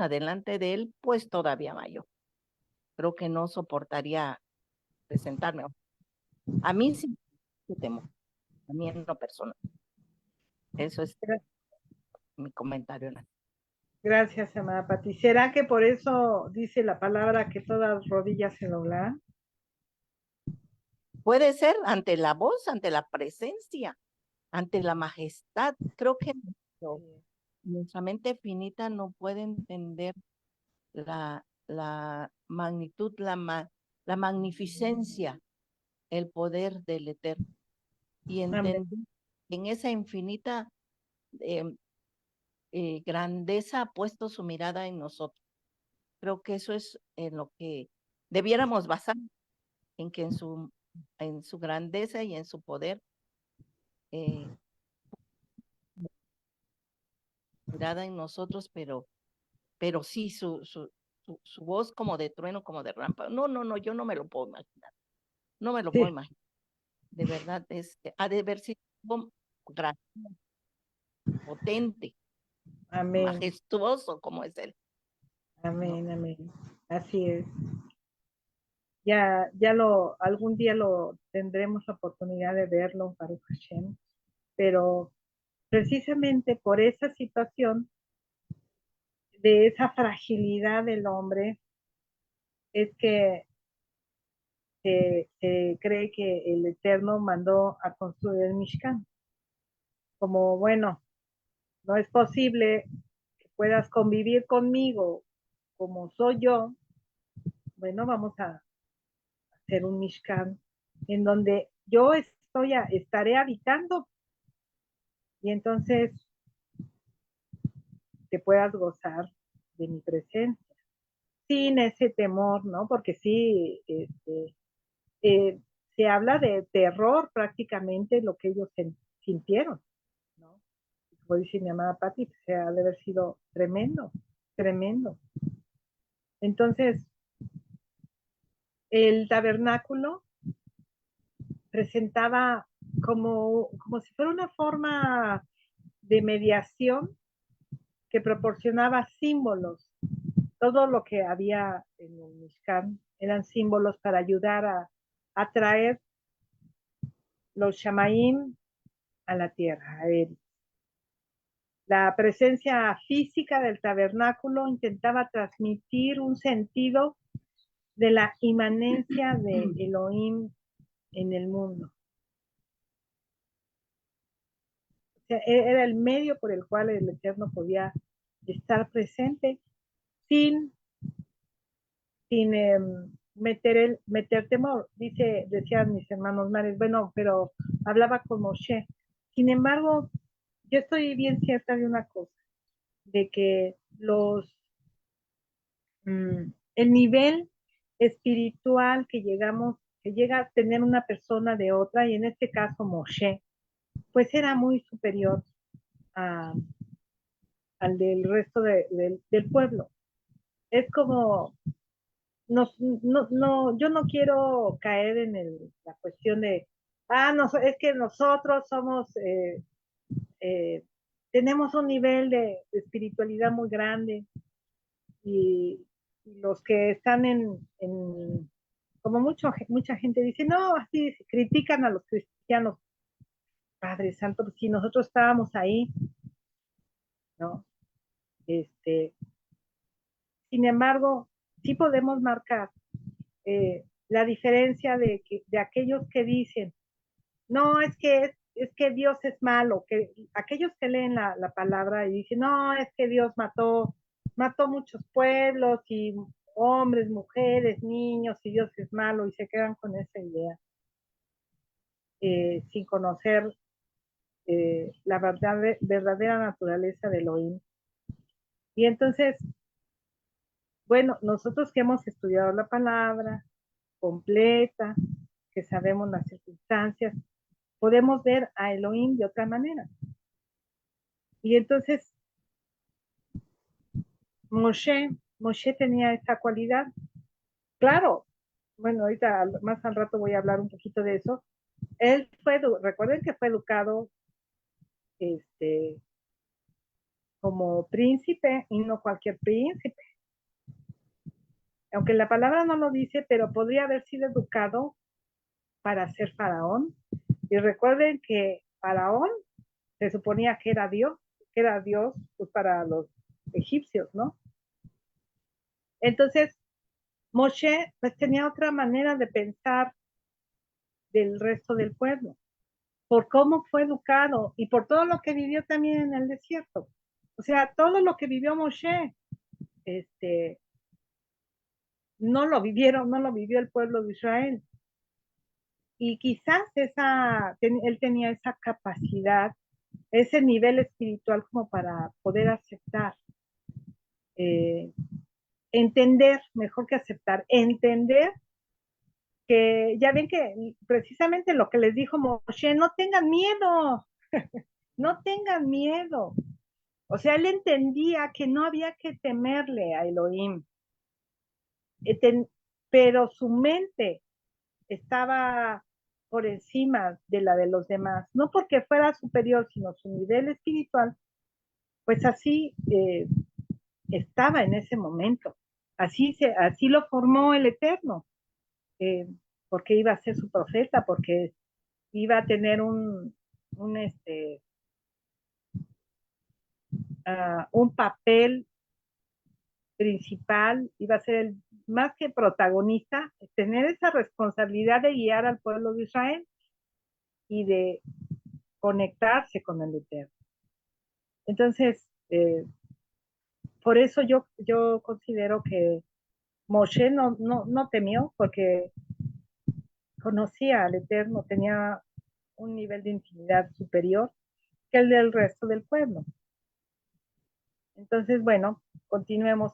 delante de él, pues todavía mayor. Creo que no soportaría presentarme. A mí sí me temo, a mí en lo personal. Eso es mi comentario. Gracias, amada Pati. ¿Será que por eso dice la palabra que todas rodillas se doblarán? Puede ser ante la voz, ante la presencia, ante la majestad. Creo que nuestra mente finita no puede entender la magnitud, la magnificencia, el poder del Eterno. Y entender en esa infinita grandeza ha puesto su mirada en nosotros. Creo que eso es en lo que debiéramos basar, en que en su grandeza y en su poder, mirada en nosotros, pero sí su voz como de trueno, como de rampa. No, yo no me lo puedo imaginar. No me lo puedo imaginar. De verdad, ha de haber sido grandioso, potente, Amén. majestuoso como es él. Amén, ¿no? Amén. Así es. Algún día lo tendremos la oportunidad de verlo, Baruch Hashem, pero precisamente por esa situación de esa fragilidad del hombre es que se cree que el Eterno mandó a construir el Mishkan. Como, bueno, no es posible que puedas convivir conmigo como soy yo, bueno, vamos a hacer un Mishkan en donde yo estaré habitando y entonces te puedas gozar de mi presencia sin ese temor, ¿no? Porque sí, se habla de terror prácticamente lo que ellos sintieron, ¿no? como dice mi amada Patti, pues, ha de haber sido tremendo, tremendo. Entonces, el tabernáculo presentaba como si fuera una forma de mediación que proporcionaba símbolos. Todo lo que había en el Mishkan eran símbolos para ayudar a atraer los Shamaim a la tierra, a él. La presencia física del tabernáculo intentaba transmitir un sentido de la inmanencia de Elohim en el mundo. O sea, era el medio por el cual el Eterno podía estar presente sin meter temor. Decían mis hermanos Mares, bueno, pero hablaba con Moshe. Sin embargo, yo estoy bien cierta de una cosa, de que el nivel espiritual que llega a tener una persona de otra, y en este caso Moshe, pues era muy superior a, al del resto del pueblo. Es como, yo no quiero caer en la cuestión de, no, es que nosotros somos, tenemos un nivel de espiritualidad muy grande y los que están como mucha gente dice, no, así critican a los cristianos. Padre Santo, pues, si nosotros estábamos ahí, ¿no? Sin embargo, sí podemos marcar la diferencia de aquellos que dicen, no, es que Dios es malo, que aquellos que leen la palabra y dicen, no, es que Dios mató muchos pueblos y hombres, mujeres, niños, y Dios es malo, y se quedan con esa idea, sin conocer la verdadera naturaleza de Elohim. Y entonces, bueno, nosotros que hemos estudiado la palabra completa, que sabemos las circunstancias, podemos ver a Elohim de otra manera. Y entonces, Moshe tenía esa cualidad. Claro, bueno, ahorita más al rato voy a hablar un poquito de eso. Recuerden que fue educado como príncipe y no cualquier príncipe. Aunque la palabra no lo dice, pero podría haber sido educado para ser faraón. Y recuerden que faraón se suponía que era Dios pues, para los egipcios, ¿no? Entonces, Moshe pues tenía otra manera de pensar del resto del pueblo, por cómo fue educado y por todo lo que vivió también en el desierto. O sea, todo lo que vivió Moshe, no lo vivió el pueblo de Israel. Y quizás él tenía esa capacidad, ese nivel espiritual como para poder aceptar, entender, mejor que aceptar, entender que ya ven que precisamente lo que les dijo Moshe, no tengan miedo, no tengan miedo. O sea, él entendía que no había que temerle a Elohim, pero su mente estaba por encima de la de los demás, no porque fuera superior, sino su nivel espiritual, pues así estaba en ese momento. Así lo formó el Eterno, porque iba a ser su profeta, porque iba a tener un papel principal, iba a ser más que protagonista, tener esa responsabilidad de guiar al pueblo de Israel y de conectarse con el Eterno. Entonces, por eso yo considero que Moshe no temió, porque conocía al Eterno, tenía un nivel de intimidad superior que el del resto del pueblo. Entonces, bueno, continuemos.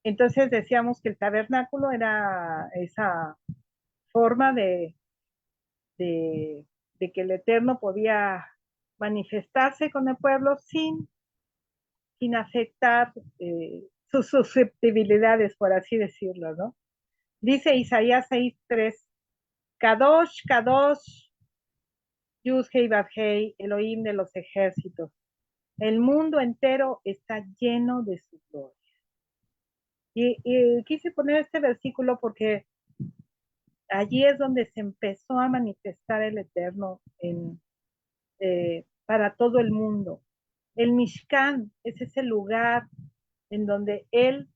Entonces decíamos que el tabernáculo era esa forma de de que el Eterno podía manifestarse con el pueblo sin afectar sus susceptibilidades, por así decirlo, ¿no? Dice Isaías 6:3, Kadosh, Kadosh, Yud Hei Vav Hei, Elohim de los ejércitos. El mundo entero está lleno de su gloria. Y quise poner este versículo porque allí es donde se empezó a manifestar el Eterno para todo el mundo. El Mishkan es ese lugar en donde Él,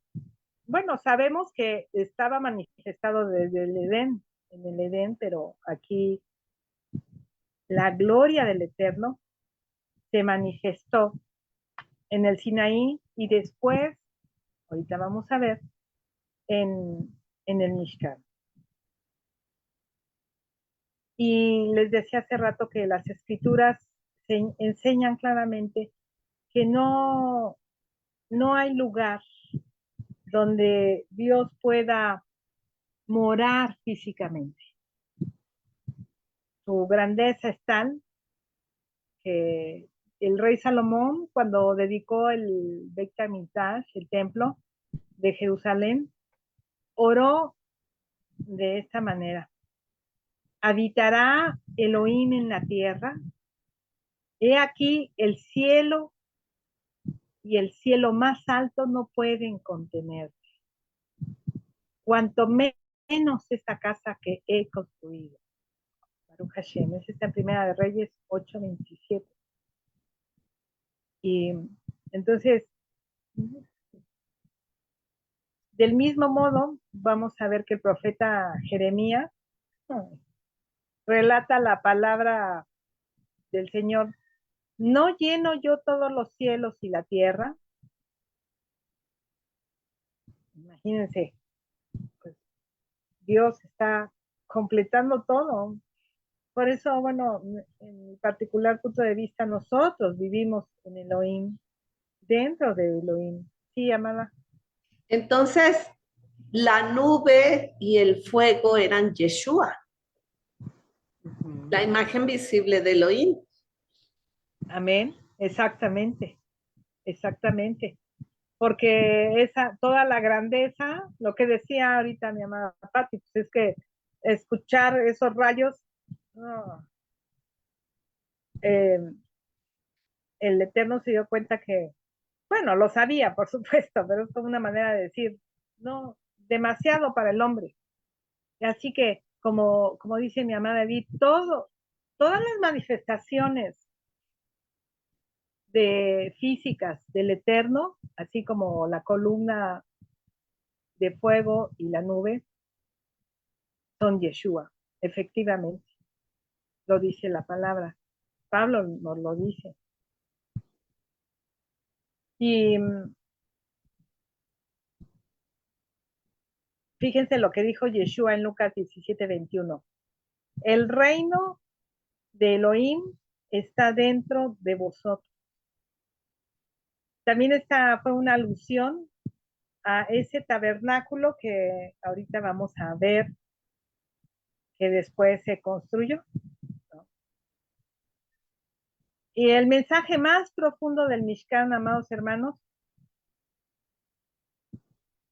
bueno, sabemos que estaba manifestado desde el Edén, en el Edén, pero aquí la gloria del Eterno se manifestó en el Sinaí y después, ahorita vamos a ver, en el Mishkan. Y les decía hace rato que las escrituras enseñan claramente que no hay lugar donde Dios pueda morar físicamente. Su grandeza es tal que el rey Salomón, cuando dedicó el Beit HaMikdash, el templo de Jerusalén, oró de esta manera: ¿habitará Elohim en la tierra? He aquí el cielo y el cielo más alto no pueden contener. Cuanto menos esta casa que he construido. Baruch Hashem, es esta en Primera de Reyes 8:27. Y entonces, del mismo modo, vamos a ver que el profeta Jeremías relata la palabra del Señor: ¿no lleno yo todos los cielos y la tierra? Imagínense, pues, Dios está completando todo. Por eso, bueno, en mi particular punto de vista, nosotros vivimos en Elohim, dentro de Elohim. Sí, amada. Entonces, la nube y el fuego eran Yeshua, la imagen visible de Elohim. Amén, exactamente, porque toda la grandeza, lo que decía ahorita mi amada Pati, pues es que escuchar esos rayos, no, el Eterno se dio cuenta que, bueno, lo sabía, por supuesto, pero es como una manera de decir, no, demasiado para el hombre. Así que, como dice mi amada Edith, todas las manifestaciones físicas del Eterno, así como la columna de fuego y la nube, son Yeshua, efectivamente. Lo dice la palabra. Pablo nos lo dice. Y fíjense lo que dijo Yeshua en Lucas 17:21. El reino de Elohim está dentro de vosotros. También esta fue una alusión a ese tabernáculo que ahorita vamos a ver que después se construyó, ¿no? Y el mensaje más profundo del Mishkan, amados hermanos,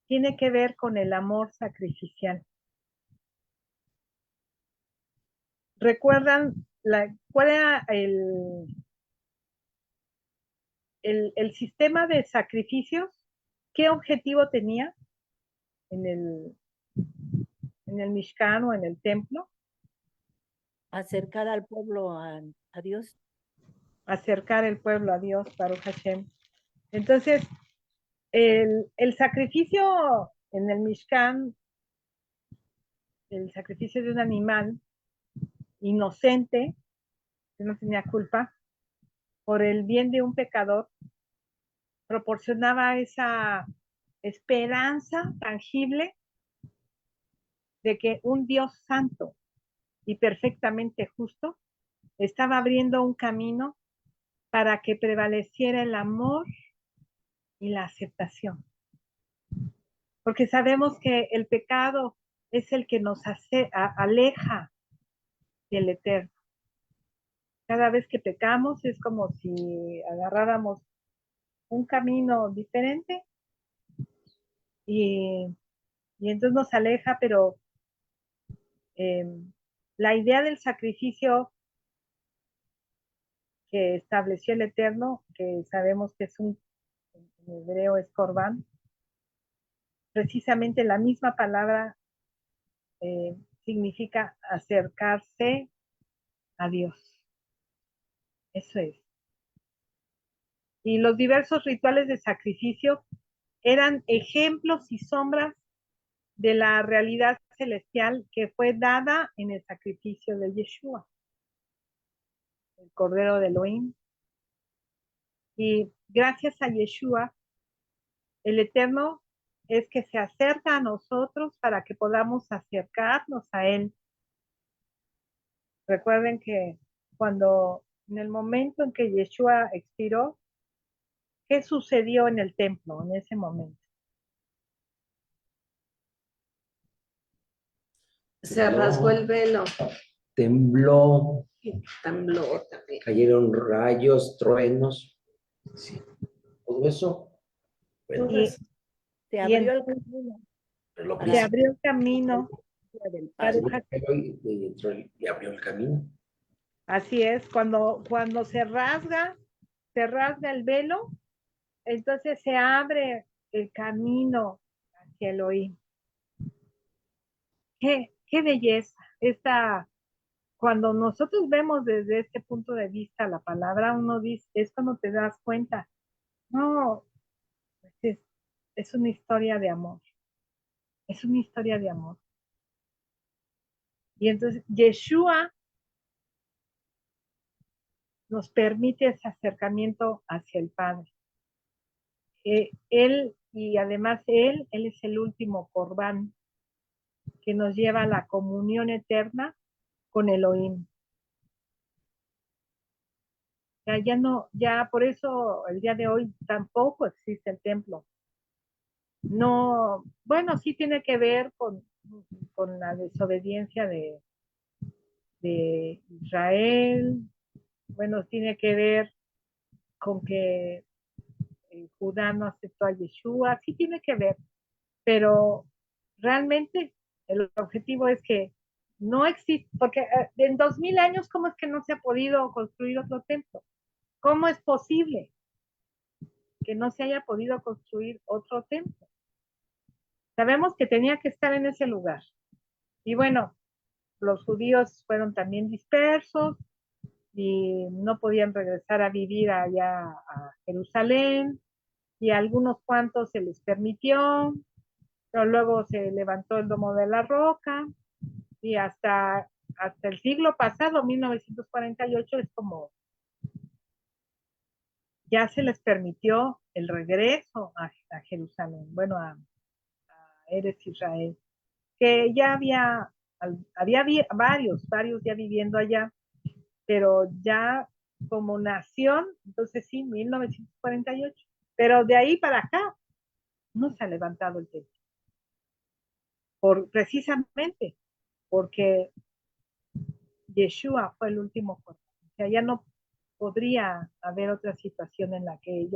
tiene que ver con el amor sacrificial. ¿Recuerdan cuál era el sistema de sacrificios? ¿Qué objetivo tenía en el Mishkan o en el templo? Acercar al pueblo a Dios. Acercar el pueblo a Dios, Baruch Hashem. Entonces, el sacrificio en el Mishkan, el sacrificio de un animal inocente, que no tenía culpa, por el bien de un pecador, proporcionaba esa esperanza tangible de que un Dios santo y perfectamente justo estaba abriendo un camino para que prevaleciera el amor y la aceptación. Porque sabemos que el pecado es el que nos aleja del Eterno. Cada vez que pecamos es como si agarráramos un camino diferente y entonces nos aleja, pero la idea del sacrificio que estableció el Eterno, que sabemos que es en hebreo es Corbán, precisamente la misma palabra significa acercarse a Dios. Eso es. Y los diversos rituales de sacrificio eran ejemplos y sombras de la realidad celestial que fue dada en el sacrificio de Yeshua, el Cordero de Elohim. Y gracias a Yeshua, el Eterno es que se acerca a nosotros para que podamos acercarnos a Él. Recuerden que en el momento en que Yeshua expiró, ¿qué sucedió en el templo en ese momento? Se rasgó el velo Tembló, y tembló también. cayeron rayos, truenos, sí, todo eso. Bueno, Y, Se y abrió el entonces camino pero lo para se principal, abrió el camino. del Padre, Padre. y entró y abrió el camino. así es, cuando se rasga el velo, entonces se abre el camino hacia Elohim. Qué belleza. Cuando nosotros vemos desde este punto de vista la palabra, uno dice, es cuando te das cuenta, no, es una historia de amor. Es una historia de amor. Y entonces Yeshua nos permite ese acercamiento hacia el Padre. Y además él es el último corbán que nos lleva a la comunión eterna con Elohim. Ya por eso el día de hoy tampoco existe el templo. No, bueno, sí tiene que ver con la desobediencia de Israel. Bueno, tiene que ver con que Judá no aceptó a Yeshua, sí tiene que ver, pero realmente el objetivo es que no existe, porque en 2000 años, ¿cómo es que no se ha podido construir otro templo? ¿Cómo es posible que no se haya podido construir otro templo? Sabemos que tenía que estar en ese lugar. Y bueno, los judíos fueron también dispersos y no podían regresar a vivir allá a Jerusalén, y a algunos cuantos se les permitió, pero luego se levantó el Domo de la Roca y hasta el siglo pasado, 1948, es como ya se les permitió el regreso a Jerusalén, bueno, a Eretz Israel, que ya había varios ya viviendo allá, pero ya como nación, entonces sí, 1948, pero de ahí para acá no se ha levantado el templo. Precisamente porque Yeshua fue el último cordón. O sea, ya no podría haber otra situación en la que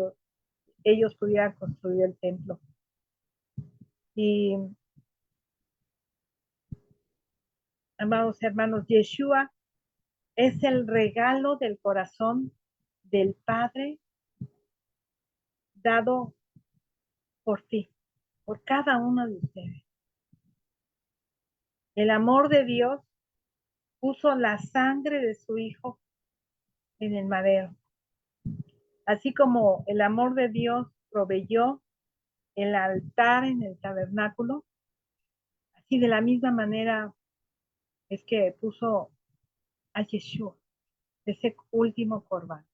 ellos pudieran construir el templo. Y, amados hermanos, Yeshua es el regalo del corazón del Padre dado por ti, por cada uno de ustedes. El amor de Dios puso la sangre de su Hijo en el madero. Así como el amor de Dios proveyó el altar en el tabernáculo, así de la misma manera es que puso a Yeshua, ese último corbán.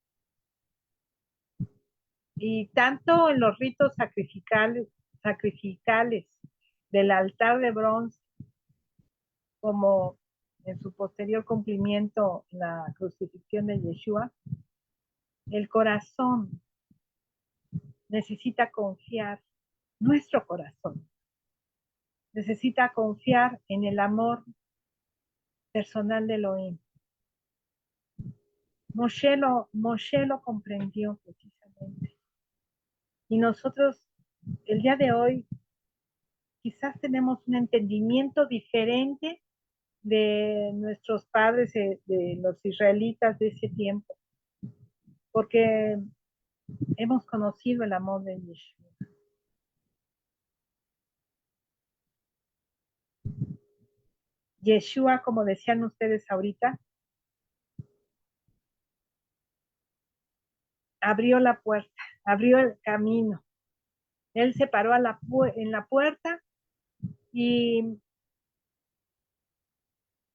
Y tanto en los ritos sacrificales del altar de bronce, como en su posterior cumplimiento en la crucifixión de Yeshua, el corazón necesita confiar, nuestro corazón necesita confiar en el amor personal de Elohim, Moshe lo comprendió precisamente. Y nosotros, el día de hoy, quizás tenemos un entendimiento diferente de nuestros padres, de los israelitas de ese tiempo, porque hemos conocido el amor de Yeshua. Yeshua, como decían ustedes ahorita, abrió la puerta, abrió el camino. Él se paró en la puerta y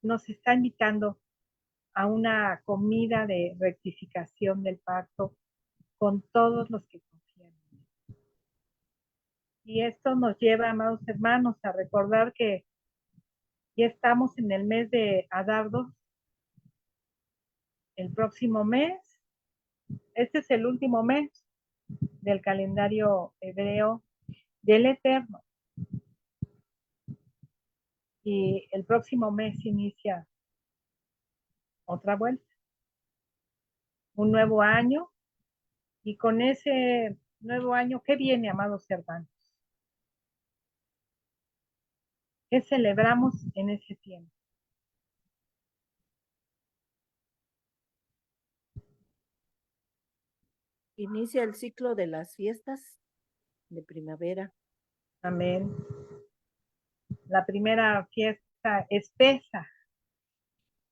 nos está invitando a una comida de rectificación del pacto con todos los que confían en él. Y esto nos lleva, amados hermanos, a recordar que ya estamos en el mes de Adar 2. El próximo mes, este es el último mes del calendario hebreo del Eterno. Y el próximo mes inicia otra vuelta, un nuevo año. Y con ese nuevo año, ¿qué viene, amados hermanos? ¿Qué celebramos en ese tiempo? Inicia el ciclo de las fiestas de primavera. Amén. La primera fiesta es Pesaj.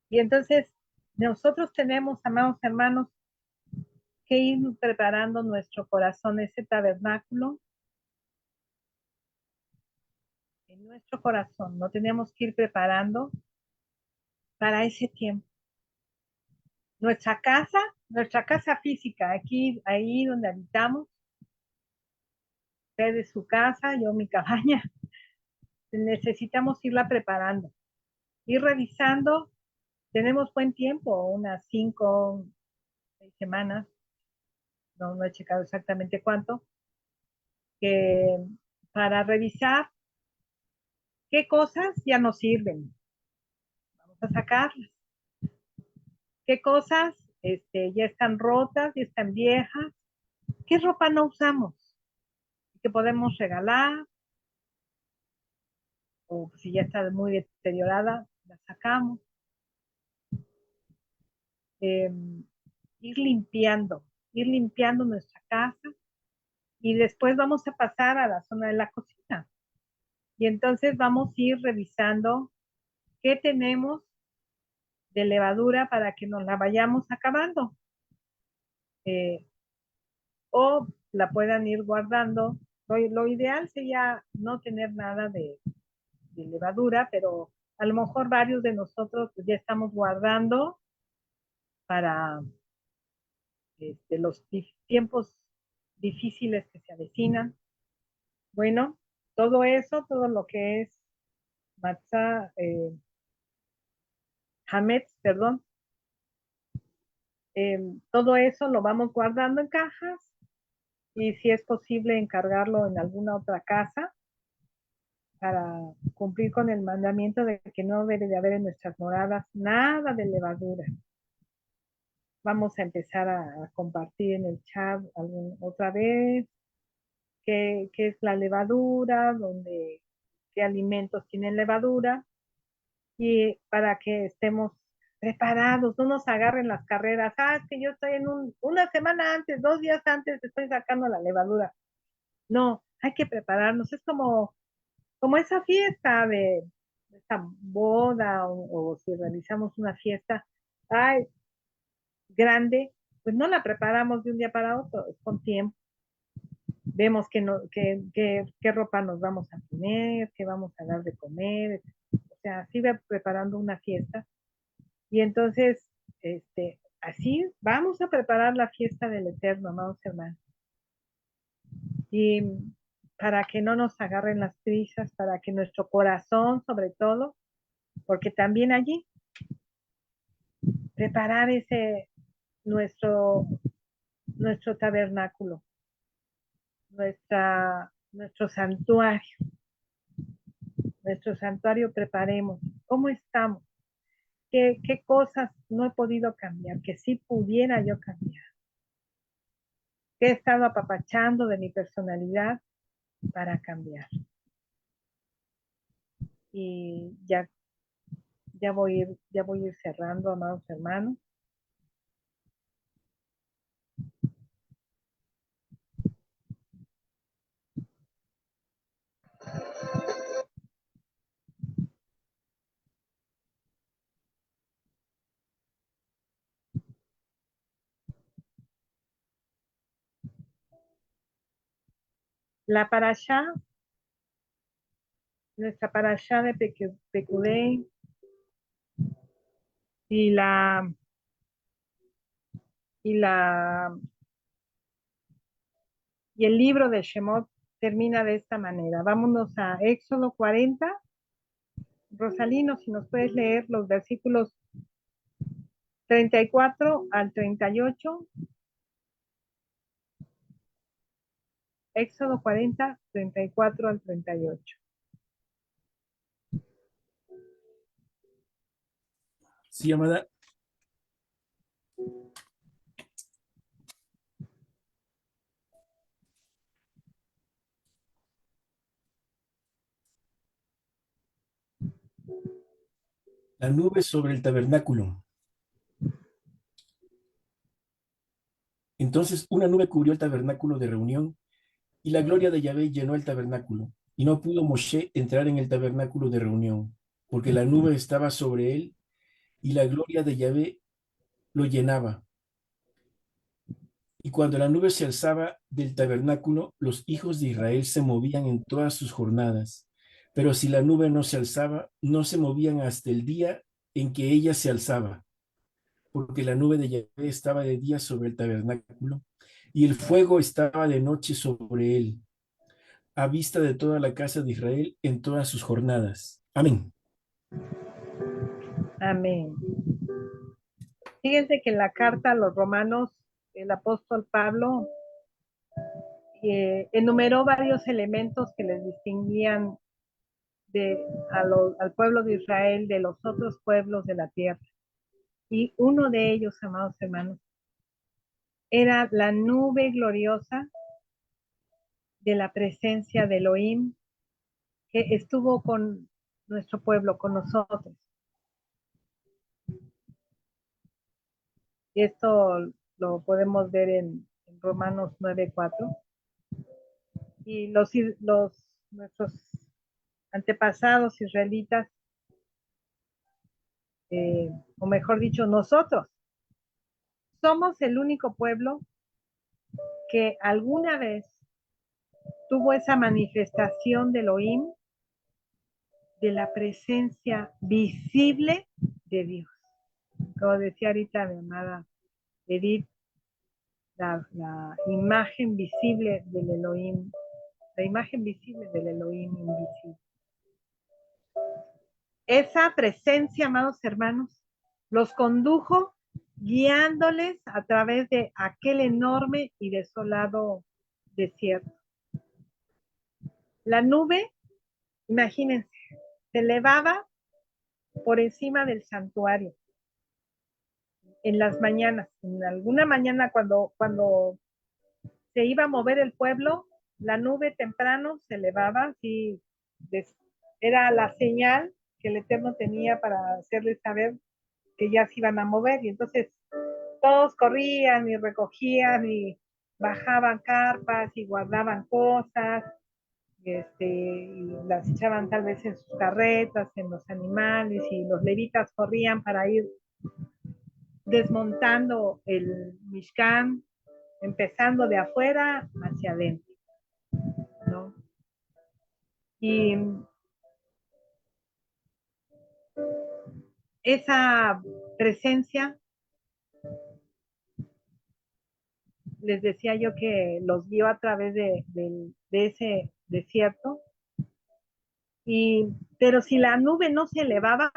Y entonces nosotros tenemos, amados hermanos, que ir preparando nuestro corazón, ese tabernáculo. En nuestro corazón lo tenemos que ir preparando para ese tiempo. Nuestra casa física, aquí, ahí donde habitamos, ustedes su casa, yo mi cabaña, necesitamos irla preparando, ir revisando. Tenemos buen tiempo, unas 5, 6 semanas, no he checado exactamente cuánto, que para revisar qué cosas ya no sirven, vamos a sacarlas, qué cosas ya están rotas, ya están viejas, qué ropa no usamos, que podemos regalar, o si ya está muy deteriorada, la sacamos. Eh, ir limpiando nuestra casa y después vamos a pasar a la zona de la cocina. Y entonces vamos a ir revisando qué tenemos de levadura para que nos la vayamos acabando. O la puedan ir guardando. Lo ideal sería no tener nada de levadura, pero a lo mejor varios de nosotros pues, ya estamos guardando para los tiempos difíciles que se avecinan. Bueno, todo eso, todo lo que es matzah, hametz, perdón, todo eso lo vamos guardando en cajas y si es posible encargarlo en alguna otra casa para cumplir con el mandamiento de que no debe de haber en nuestras moradas nada de levadura. Vamos a empezar a compartir en el chat otra vez qué es la levadura, qué alimentos tienen levadura y para que estemos preparados, no nos agarren las carreras. Es que yo estoy en una semana antes, 2 días antes, estoy sacando la levadura. No, hay que prepararnos. Es como esa fiesta de esa boda o si realizamos una fiesta grande, pues no la preparamos de un día para otro, es con tiempo. Vemos qué ropa nos vamos a poner, qué vamos a dar de comer, o sea, así va preparando una fiesta. Y entonces, así vamos a preparar la fiesta del Eterno, amados hermanos. Y para que no nos agarren las prisas, para que nuestro corazón, sobre todo, porque también allí, preparar nuestro tabernáculo, nuestro santuario, preparemos. ¿Cómo estamos? qué cosas no he podido cambiar, que sí pudiera yo cambiar. Que he estado apapachando de mi personalidad para cambiar. Y ya voy a ir cerrando, amados hermanos. La parashá, nuestra parashá de Pekudei y la y la y el libro de Shemot termina de esta manera. Vámonos a Éxodo 40. Rosalino, si nos puedes leer los versículos 34 al 38. Éxodo 40, 34 al 38. Sí, amada. La nube sobre el tabernáculo. Entonces una nube cubrió el tabernáculo de reunión y la gloria de Yahvé llenó el tabernáculo. Y no pudo Moshe entrar en el tabernáculo de reunión, porque la nube estaba sobre él y la gloria de Yahvé lo llenaba. Y cuando la nube se alzaba del tabernáculo, los hijos de Israel se movían en todas sus jornadas. Pero si la nube no se alzaba, no se movían hasta el día en que ella se alzaba, porque la nube de Yahvé estaba de día sobre el tabernáculo, y el fuego estaba de noche sobre él, a vista de toda la casa de Israel en todas sus jornadas. Amén. Amén. Fíjense que en la carta a los romanos, el apóstol Pablo enumeró varios elementos que les distinguían al pueblo de Israel de los otros pueblos de la tierra. Y uno de ellos, amados hermanos, era la nube gloriosa de la presencia de Elohim que estuvo con nuestro pueblo, con nosotros. Esto lo podemos ver en Romanos 9:4. Y nuestros antepasados israelitas, o mejor dicho, nosotros, somos el único pueblo que alguna vez tuvo esa manifestación de Elohim, de la presencia visible de Dios. Como decía ahorita mi amada Edith, la imagen visible del Elohim, la imagen visible del Elohim invisible. Esa presencia, amados hermanos, los condujo guiándoles a través de aquel enorme y desolado desierto. La nube, imagínense, se elevaba por encima del santuario en las mañanas. En alguna mañana cuando se iba a mover el pueblo, la nube temprano se elevaba y era la señal que el Eterno tenía para hacerles saber que ya se iban a mover. Y entonces todos corrían y recogían y bajaban carpas y guardaban cosas, y las echaban tal vez en sus carretas, en los animales, y los levitas corrían para ir desmontando el Mishkan, empezando de afuera hacia adentro, ¿no? Y esa presencia, les decía yo que los guió a través de ese desierto, pero si la nube no se elevaba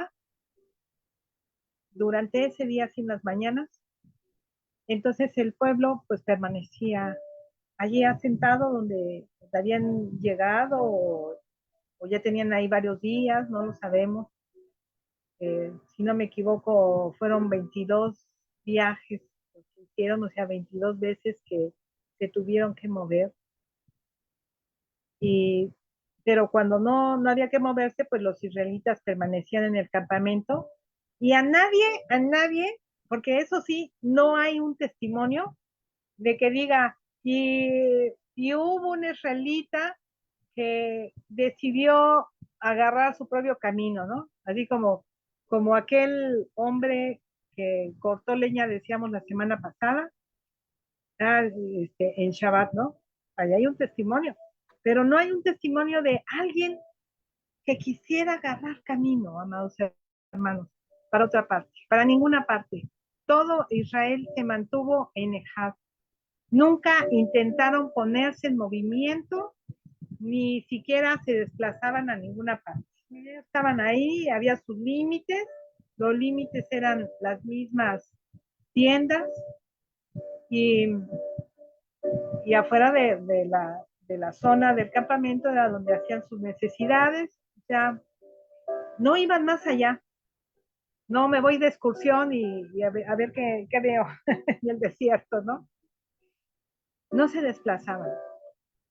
durante ese día, sin las mañanas, entonces el pueblo pues permanecía allí asentado donde habían llegado o ya tenían ahí varios días, no lo sabemos. si no me equivoco, fueron 22 viajes que hicieron, o sea, 22 veces que se tuvieron que mover. Pero cuando no había que moverse, pues los israelitas permanecían en el campamento y a nadie, porque eso sí, no hay un testimonio de que diga, y hubo un israelita que decidió agarrar su propio camino, ¿no? Así como aquel hombre que cortó leña, decíamos la semana pasada, en Shabbat, ¿no? Allá hay un testimonio, pero no hay un testimonio de alguien que quisiera agarrar camino, amados hermanos, para otra parte, para ninguna parte. Todo Israel se mantuvo en Ejad. Nunca intentaron ponerse en movimiento, ni siquiera se desplazaban a ninguna parte. Estaban ahí, había sus límites, los límites eran las mismas tiendas y, y afuera de la zona del campamento era donde hacían sus necesidades, o sea, no iban más allá. No me voy de excursión y a ver qué veo en el desierto, ¿no? No se desplazaban.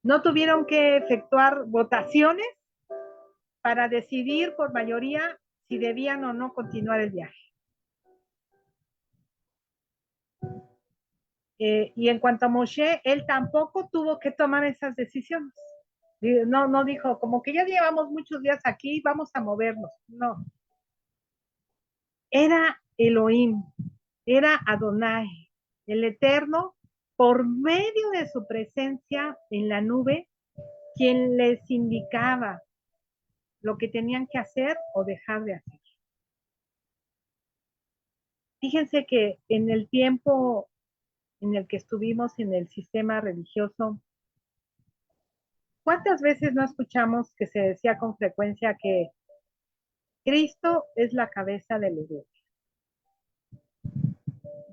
No tuvieron que efectuar votaciones para decidir por mayoría si debían o no continuar el viaje. Y en cuanto a Moshe, él tampoco tuvo que tomar esas decisiones. No dijo, como que ya llevamos muchos días aquí, vamos a movernos. No. Era Elohim, era Adonai, el Eterno, por medio de su presencia en la nube, quien les indicaba lo que tenían que hacer o dejar de hacer. Fíjense que en el tiempo en el que estuvimos en el sistema religioso, ¿cuántas veces no escuchamos que se decía con frecuencia que Cristo es la cabeza de la iglesia?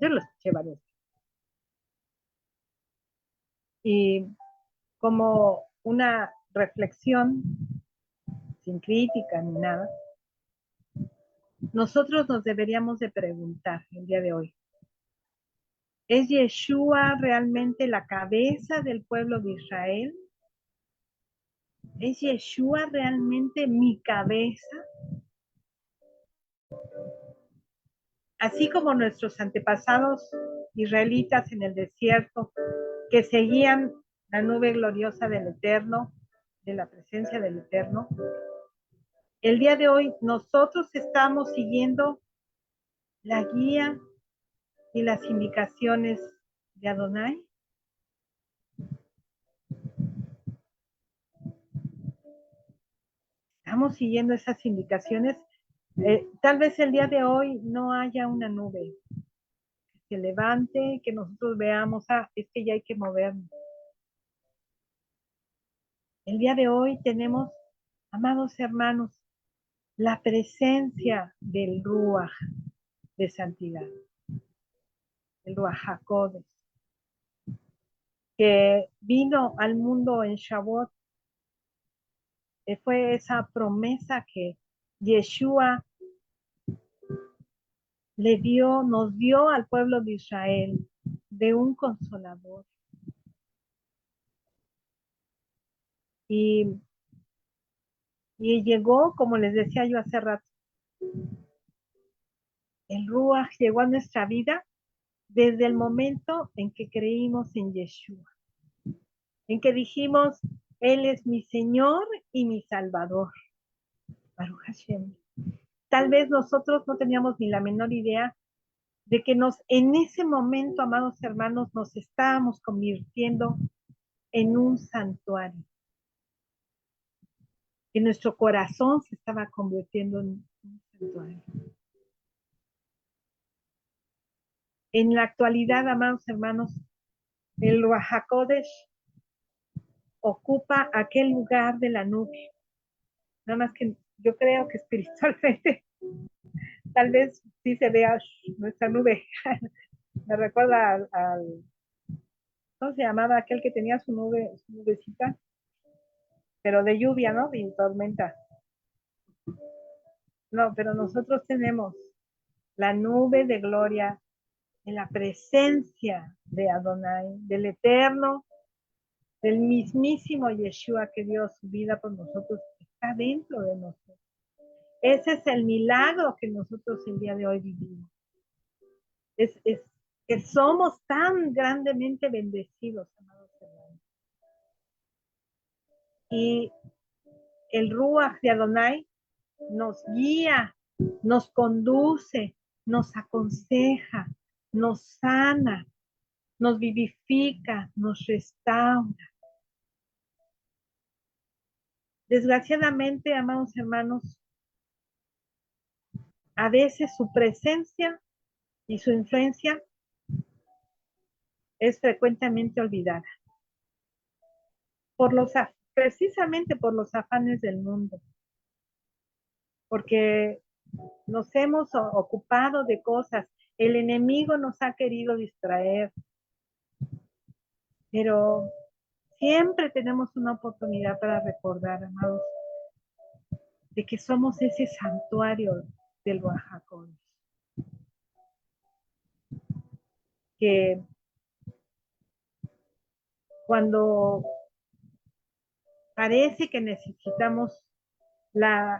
Yo lo escuché varias veces. Y como una reflexión, sin crítica ni nada, nosotros nos deberíamos de preguntar el día de hoy, ¿es Yeshua realmente la cabeza del pueblo de Israel? ¿Es Yeshua realmente mi cabeza? Así como nuestros antepasados israelitas en el desierto, que seguían la nube gloriosa del Eterno, de la presencia del Eterno, el día de hoy nosotros estamos siguiendo la guía y las indicaciones de Adonai. Estamos siguiendo esas indicaciones. Tal vez el día de hoy no haya una nube que se levante, que nosotros veamos, es que ya hay que movernos. El día de hoy tenemos, amados hermanos, la presencia del Ruach de santidad, el Ruach HaKodesh, que vino al mundo en Shavuot. Fue esa promesa que Yeshua nos dio al pueblo de Israel de un consolador. Y llegó, como les decía yo hace rato, el Ruach llegó a nuestra vida desde el momento en que creímos en Yeshua, en que dijimos, Él es mi Señor y mi Salvador. Baruch Hashem. Tal vez nosotros no teníamos ni la menor idea de que en ese momento, amados hermanos, nos estábamos convirtiendo en un santuario. Que nuestro corazón se estaba convirtiendo en un santuario. En la actualidad, amados hermanos, el Ruach HaKodesh ocupa aquel lugar de la nube. Nada más que yo creo que espiritualmente tal vez sí se vea nuestra nube. Me recuerda al ¿cómo se llamaba aquel que tenía su nubecita? Pero de lluvia, ¿no? De tormenta. No, pero nosotros tenemos la nube de gloria en la presencia de Adonai, del Eterno, del mismísimo Yeshua que dio su vida por nosotros, está dentro de nosotros. Ese es el milagro que nosotros el día de hoy vivimos. Es que somos tan grandemente bendecidos, amados hermanos. Y el Ruach de Adonai nos guía, nos conduce, nos aconseja, nos sana, nos vivifica, nos restaura. Desgraciadamente, amados hermanos, a veces su presencia y su influencia es frecuentemente olvidada precisamente por los afanes del mundo, porque nos hemos ocupado de cosas, el enemigo nos ha querido distraer, pero siempre tenemos una oportunidad para recordar, amados, de que somos ese santuario del Oaxaca, que cuando parece que necesitamos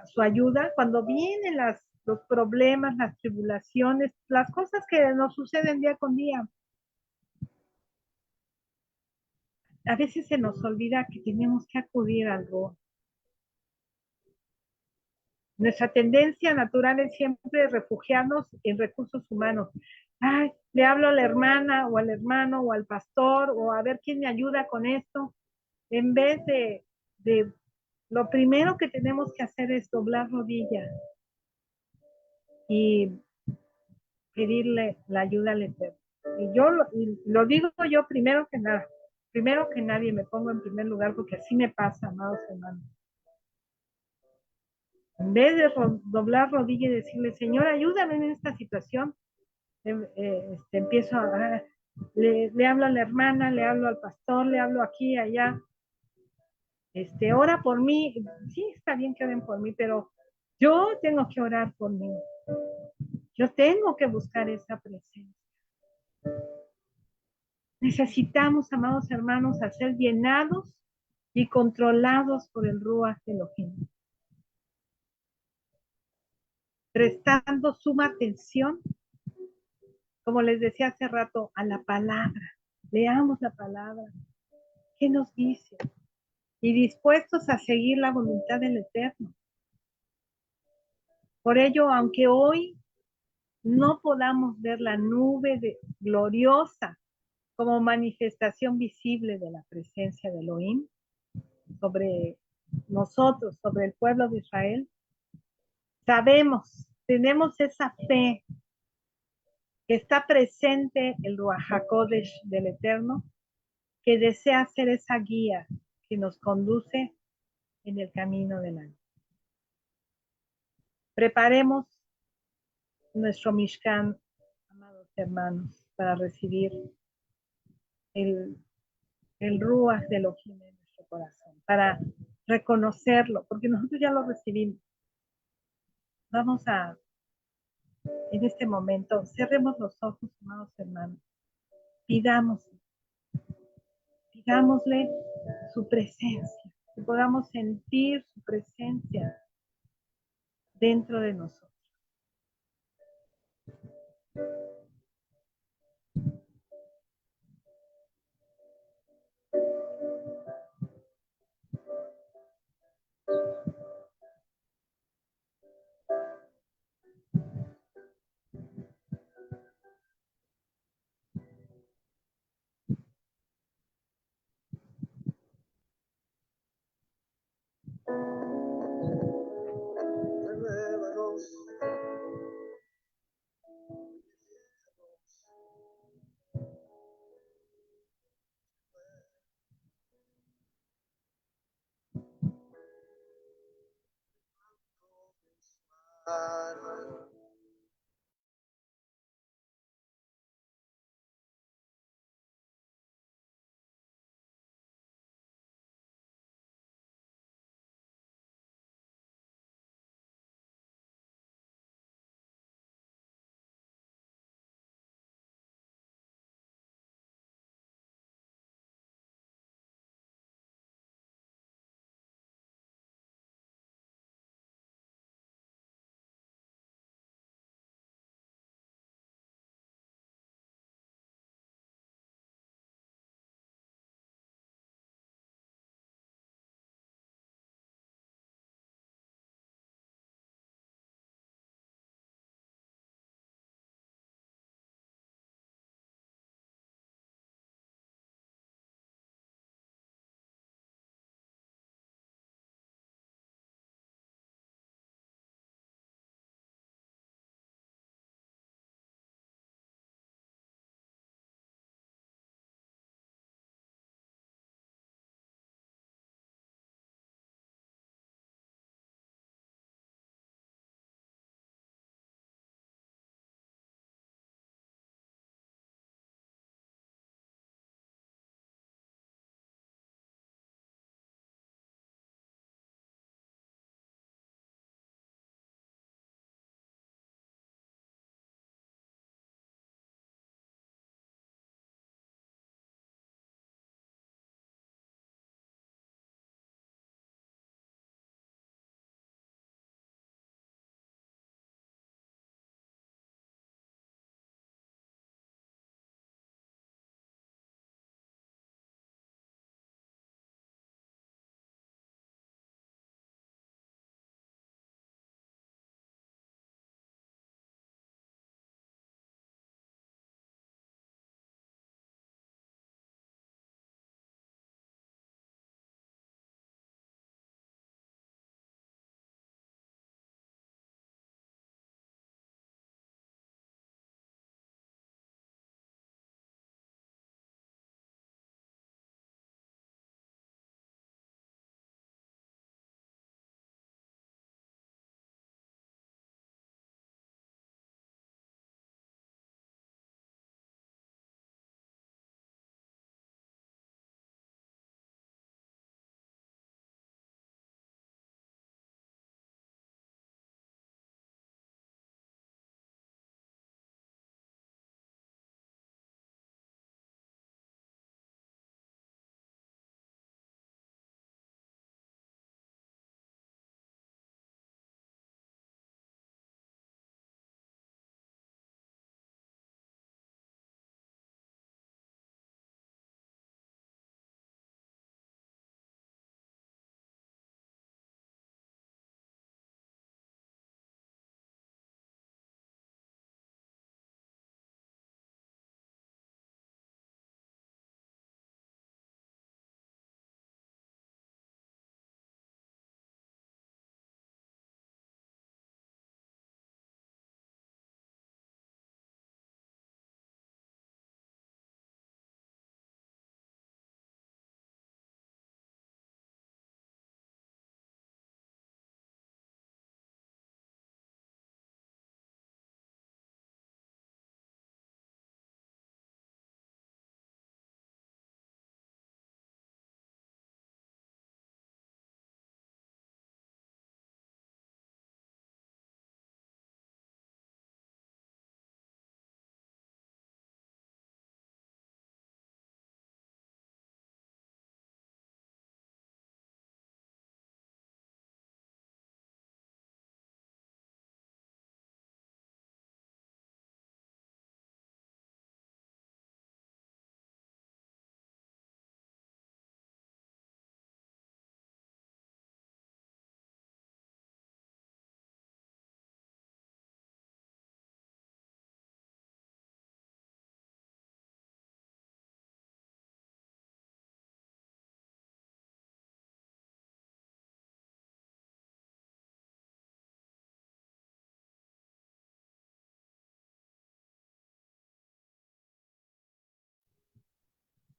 su ayuda, cuando vienen los problemas, las tribulaciones, las cosas que nos suceden día con día, a veces se nos olvida que tenemos que acudir al Ruach. Nuestra tendencia natural es siempre refugiarnos en recursos humanos. Ay, le hablo a la hermana o al hermano o al pastor o a ver quién me ayuda con esto. En vez de lo primero que tenemos que hacer es doblar rodillas y pedirle la ayuda al Eterno. Y lo digo yo primero que nada, primero que nadie me pongo en primer lugar porque así me pasa, amados hermanos. En vez de doblar rodilla y decirle, Señor, ayúdame en esta situación, empiezo le hablo a la hermana, le hablo al pastor, le hablo aquí, allá, ora por mí. Sí, está bien que oren por mí, pero yo tengo que orar por mí. Yo tengo que buscar esa presencia. Necesitamos, amados hermanos, a ser llenados y controlados por el Ruach Elohim, prestando suma atención, como les decía hace rato, a la palabra. Leamos la palabra. ¿Qué nos dice? Y dispuestos a seguir la voluntad del Eterno. Por ello, aunque hoy no podamos ver la nube gloriosa como manifestación visible de la presencia de Elohim sobre nosotros, sobre el pueblo de Israel, sabemos, tenemos esa fe que está presente el Ruach HaKodesh del Eterno, que desea ser esa guía que nos conduce en el camino del año. Preparemos nuestro Mishkan, amados hermanos, para recibir el Ruach de Elohim en nuestro corazón, para reconocerlo, porque nosotros ya lo recibimos. Vamos en este momento, cerremos los ojos, amados hermanos, pidámosle su presencia, que podamos sentir su presencia dentro de nosotros. Relévanos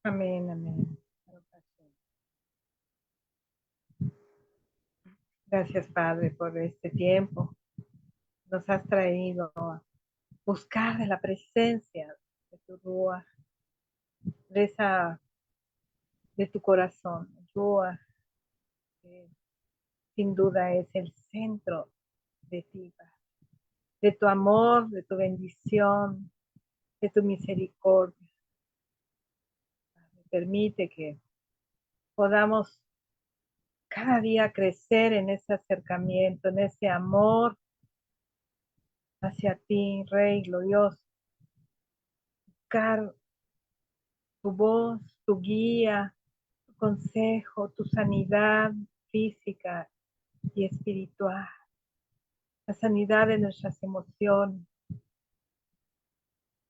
Amén, amén. Gracias, Padre, por este tiempo. Nos has traído a buscar de la presencia de tu Ruach, de tu corazón, Ruach, que sin duda es el centro de ti, Padre, de tu amor, de tu bendición, de tu misericordia. Padre, permite que podamos cada día crecer en ese acercamiento, en ese amor hacia ti, Rey glorioso. Buscar tu voz, tu guía, tu consejo, tu sanidad física y espiritual, la sanidad de nuestras emociones,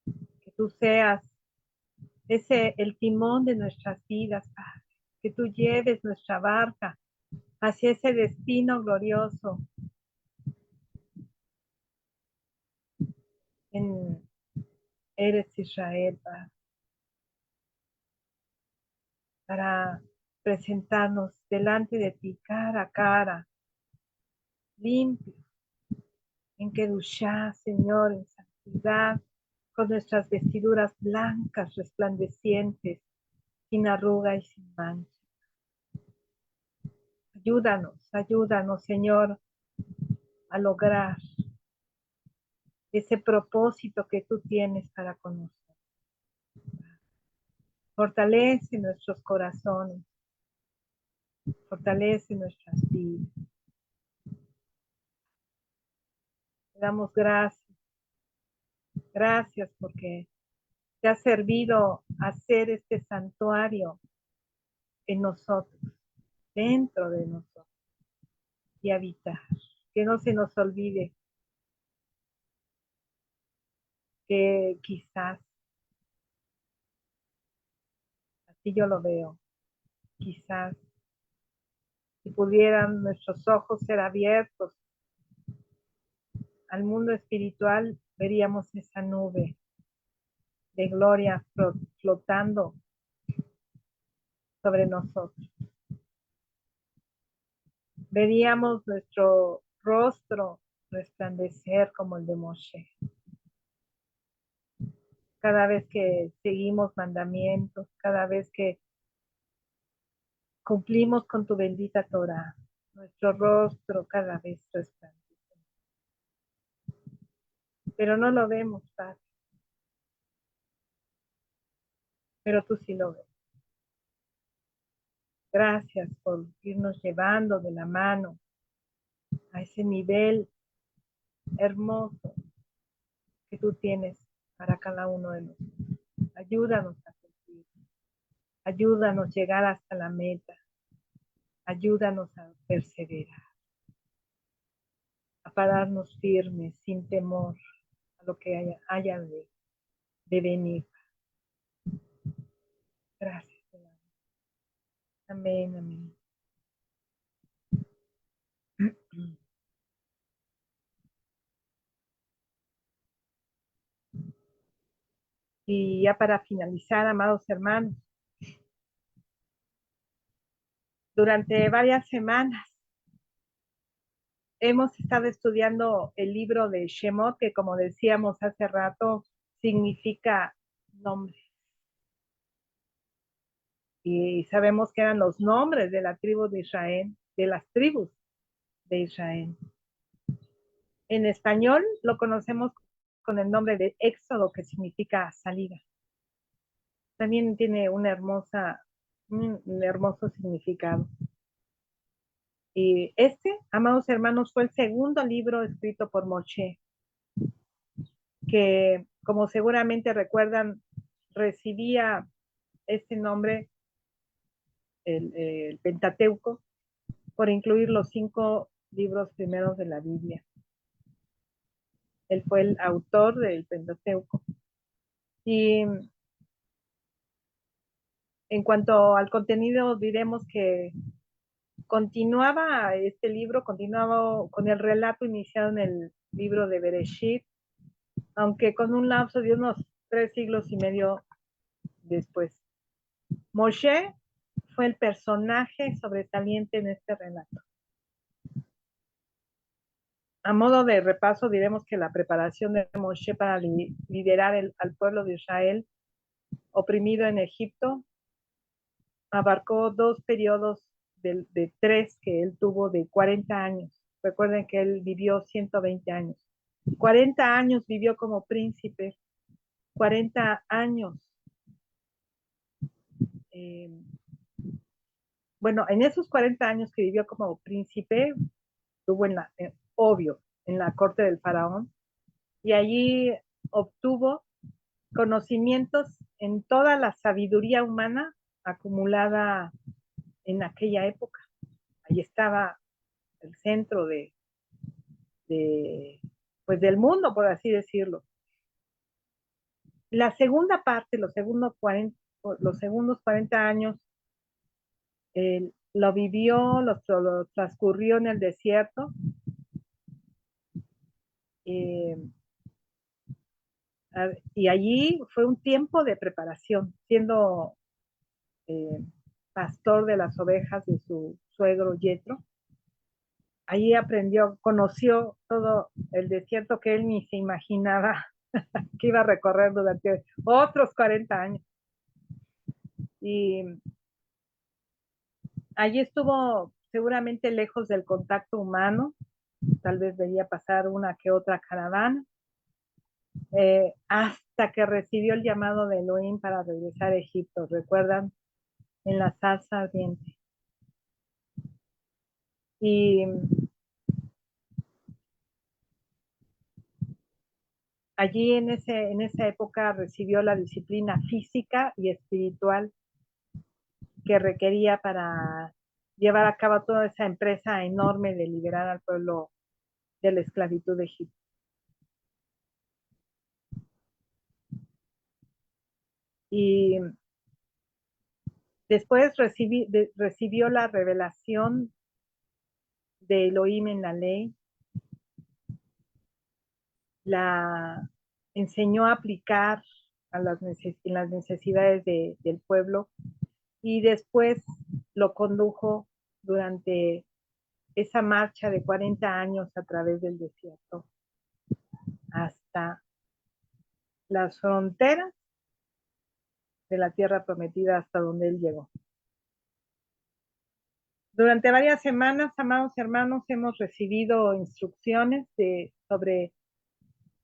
que tú seas el timón de nuestras vidas, Padre, que tú lleves nuestra barca hacia ese destino glorioso en Eretz Israel, Padre, para presentarnos delante de ti cara a cara, limpio, en Kedushá, Señor, en santidad, con nuestras vestiduras blancas, resplandecientes, sin arruga y sin mancha. Ayúdanos, Señor, a lograr ese propósito que tú tienes para con nosotros. Fortalece nuestros corazones, fortalece nuestras vidas. Te damos gracias porque te ha servido hacer este santuario en nosotros, dentro de nosotros, y habitar. Que no se nos olvide que quizás, así yo lo veo, quizás si pudieran nuestros ojos ser abiertos al mundo espiritual, veríamos esa nube de gloria flotando sobre nosotros. Veríamos nuestro rostro resplandecer como el de Moshe. Cada vez que seguimos mandamientos, cada vez que cumplimos con tu bendita Torah, nuestro rostro cada vez resplandece. Pero no lo vemos, Padre. Pero tú sí lo ves. Gracias por irnos llevando de la mano a ese nivel hermoso que tú tienes para cada uno de nosotros. Ayúdanos a cumplir. Ayúdanos a llegar hasta la meta. Ayúdanos a perseverar. A pararnos firmes, sin temor a lo que haya de venir. Gracias, Señor. Amén, amén. Y ya para finalizar, amados hermanos, durante varias semanas hemos estado estudiando el libro de Shemot, que como decíamos hace rato, significa nombre. Y sabemos que eran los nombres de la tribu de Israel, de las tribus de Israel. En español lo conocemos con el nombre de Éxodo, que significa salida. También tiene un hermoso significado. Y amados hermanos, fue el segundo libro escrito por Moshe, que como seguramente recuerdan, recibía este nombre, el Pentateuco, por incluir los 5 libros primeros de la Biblia. Él fue el autor del Pentateuco. Y en cuanto al contenido, diremos que este libro continuaba con el relato iniciado en el libro de Bereshit, aunque con un lapso de unos 3 siglos y medio después. Moshe fue el personaje sobresaliente en este relato. A modo de repaso, diremos que la preparación de Moshe para liderar al pueblo de Israel oprimido en Egipto abarcó 2 periodos de 3 que él tuvo de 40 años. Recuerden que él vivió 120 años. 40 años vivió como príncipe, 40 años. Bueno, en esos 40 años que vivió como príncipe, estuvo obvio, en la corte del faraón, y allí obtuvo conocimientos en toda la sabiduría humana acumulada en aquella época. Ahí estaba el centro pues del mundo, por así decirlo. La segunda parte, los segundos 40 años, lo vivió, lo transcurrió en el desierto. Y allí fue un tiempo de preparación, siendo pastor de las ovejas de su suegro Yetro. Allí aprendió, conoció todo el desierto que él ni se imaginaba que iba a recorrer durante otros 40 años. Y allí estuvo seguramente lejos del contacto humano, tal vez veía pasar una que otra caravana, hasta que recibió el llamado de Elohim para regresar a Egipto. ¿Recuerdan? En la zarza ardiente. Y allí en esa época recibió la disciplina física y espiritual que requería para llevar a cabo toda esa empresa enorme de liberar al pueblo de la esclavitud de Egipto. Y después recibió la revelación de Elohim en la ley, la enseñó a aplicar en las necesidades del pueblo, y después lo condujo durante esa marcha de 40 años a través del desierto hasta las fronteras de la tierra prometida, hasta donde él llegó. Durante varias semanas, amados hermanos, hemos recibido instrucciones sobre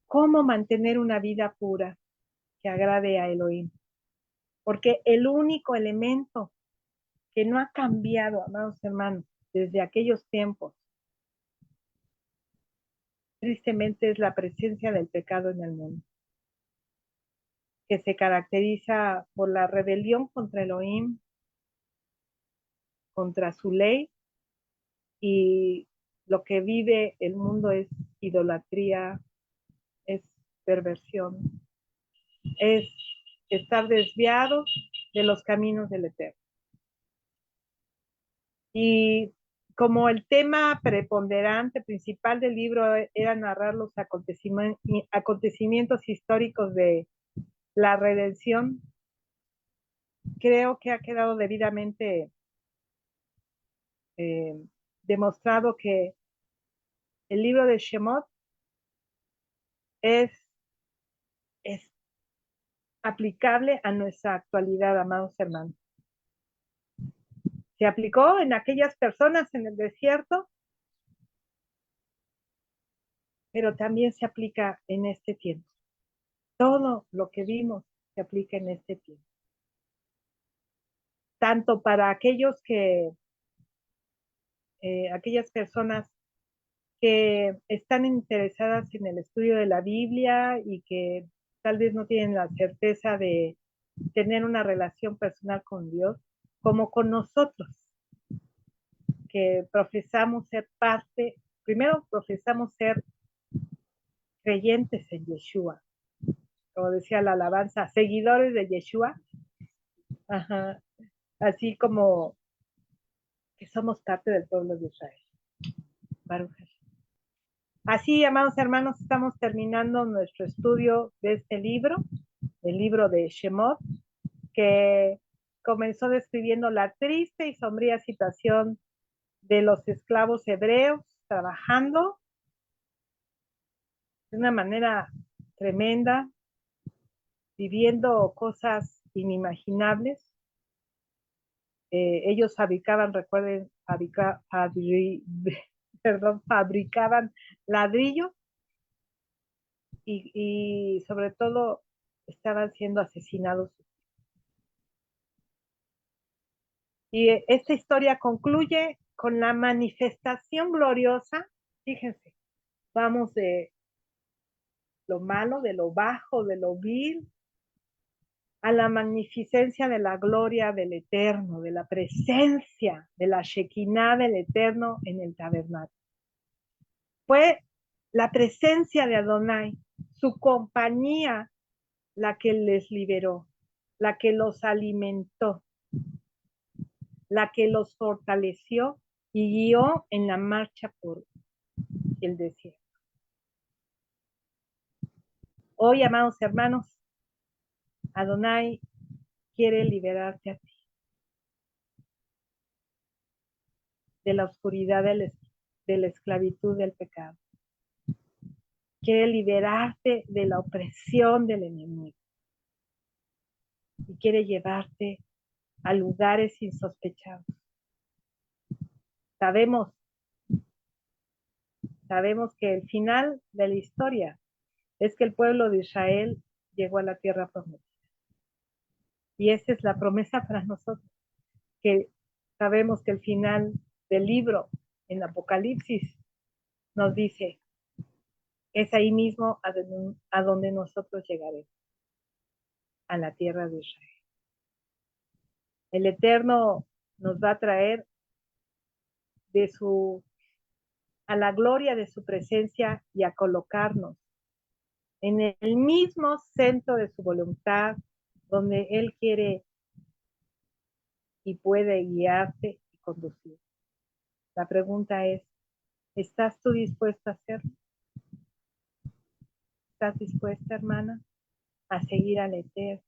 cómo mantener una vida pura que agrade a Elohim. Porque el único elemento que no ha cambiado, amados hermanos, desde aquellos tiempos, tristemente, es la presencia del pecado en el mundo, que se caracteriza por la rebelión contra Elohim, contra su ley, y lo que vive el mundo es idolatría, es perversión, es estar desviado de los caminos del Eterno. Y como el tema preponderante principal del libro era narrar los acontecimientos históricos de la redención, creo que ha quedado debidamente demostrado que el libro de Shemot es aplicable a nuestra actualidad, amados hermanos. Se aplicó en aquellas personas en el desierto, pero también se aplica en este tiempo. Todo lo que vimos se aplica en este tiempo. Tanto para aquellas personas que están interesadas en el estudio de la Biblia y que tal vez no tienen la certeza de tener una relación personal con Dios, como con nosotros, que profesamos ser primero profesamos ser creyentes en Yeshua, como decía la alabanza, seguidores de Yeshua, ajá, así como que somos parte del pueblo de Israel. Baruch Hashem. Así, amados hermanos, estamos terminando nuestro estudio de este libro, el libro de Shemot, que comenzó describiendo la triste y sombría situación de los esclavos hebreos trabajando de una manera tremenda, viviendo cosas inimaginables. Ellos fabricaban, recuerden, fabricaban ladrillo y sobre todo estaban siendo asesinados. Y esta historia concluye con la manifestación gloriosa. Fíjense, vamos de lo malo, de lo bajo, de lo vil, a la magnificencia de la gloria del Eterno, de la presencia de la Shekinah del Eterno en el tabernáculo. Fue la presencia de Adonai, su compañía, la que les liberó, la que los alimentó, la que los fortaleció y guió en la marcha por el desierto. Hoy, amados hermanos, Adonai quiere liberarte a ti de la oscuridad de la esclavitud del pecado. Quiere liberarte de la opresión del enemigo. Y quiere llevarte a lugares insospechados. Sabemos que el final de la historia es que el pueblo de Israel llegó a la tierra prometida. Y esa es la promesa para nosotros, que sabemos que el final del libro en Apocalipsis nos dice, es ahí mismo a donde nosotros llegaremos, a la tierra de Israel. El Eterno nos va a traer a la gloria de su presencia y a colocarnos en el mismo centro de su voluntad, donde Él quiere y puede guiarte y conducir. La pregunta es, ¿estás tú dispuesta a hacerlo? ¿Estás dispuesta, hermana, a seguir al Eterno,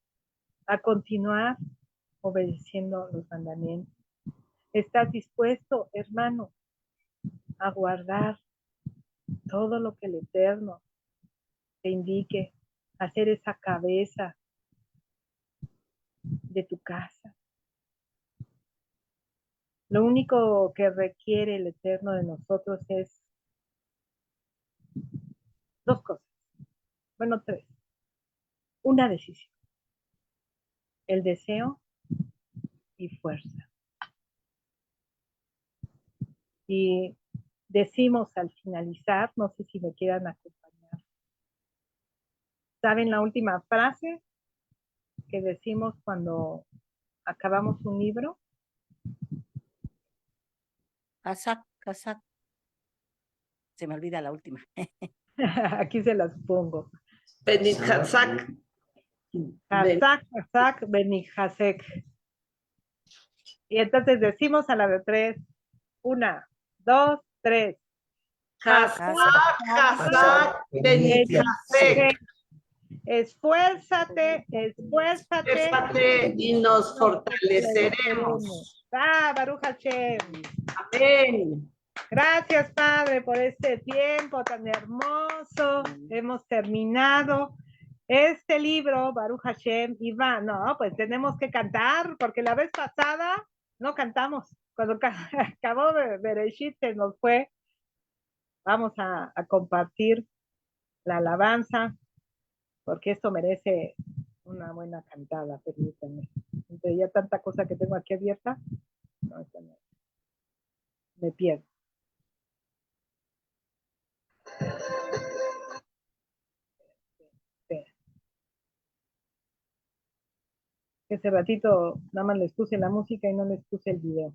a continuar obedeciendo los mandamientos? ¿Estás dispuesto, hermano, a guardar todo lo que el Eterno te indique, a hacer esa cabeza de tu casa? Lo único que requiere el Eterno de nosotros es dos cosas. Bueno, tres. Una decisión. El deseo y fuerza. Y decimos al finalizar, no sé si me quieran acompañar. ¿Saben la última frase que decimos cuando acabamos un libro? Casac. Se me olvida la última. Aquí se las pongo. Benihazak. Hazak, Benihazek. Y entonces decimos a la de tres. 1, 2, 3. Hazak, Benihazek. Esfuérzate. Esfuérzate y nos fortaleceremos. Baruch Hashem. Amén. Gracias, Padre, por este tiempo tan hermoso. Hemos terminado este libro, Baruch Hashem. Y pues tenemos que cantar, porque la vez pasada no cantamos. Cuando acabó Bereshit se nos fue. Vamos a compartir la alabanza, porque esto merece una buena cantada, permítanme. Entre ya tanta cosa que tengo aquí abierta, me pierdo. Ese ratito nada más les puse la música y no les puse el video.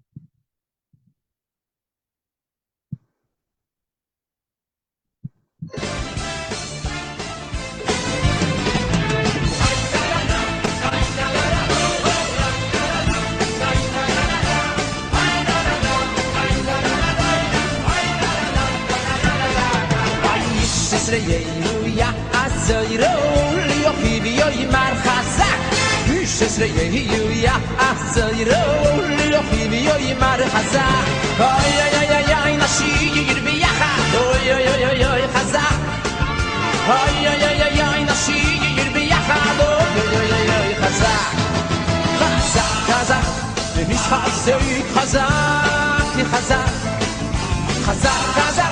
Ya'azoyro liyofi v'yoymar chazak. يا أسيرو لخيبي يا مرحزا يا يا يا يا نشير بيها يا يا يا يا خزا يا يا يا يا نشير بيها يا يا يا يا خزا خزا خزا مش خزا خزا خزا خزا خزا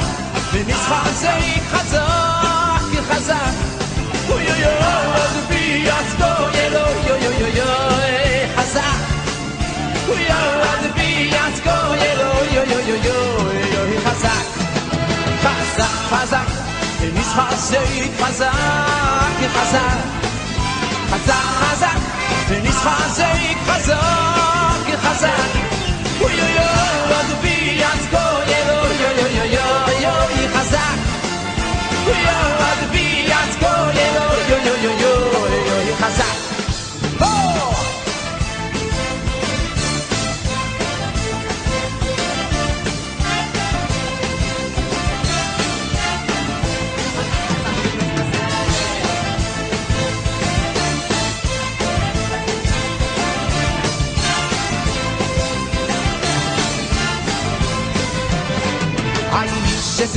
مش خزا خزا خزا يا يا بياسكو يلو يا يا يا يا خزا يا بياسكو يلو يا يا يا يا خزا خزا خزا مش خزا خزا خزا خزا خزا مش خزا خزا خزا يا يا بياسكو يلو يا يا يا يا خزا يا بياسكو يلو يا يا يا يا خزا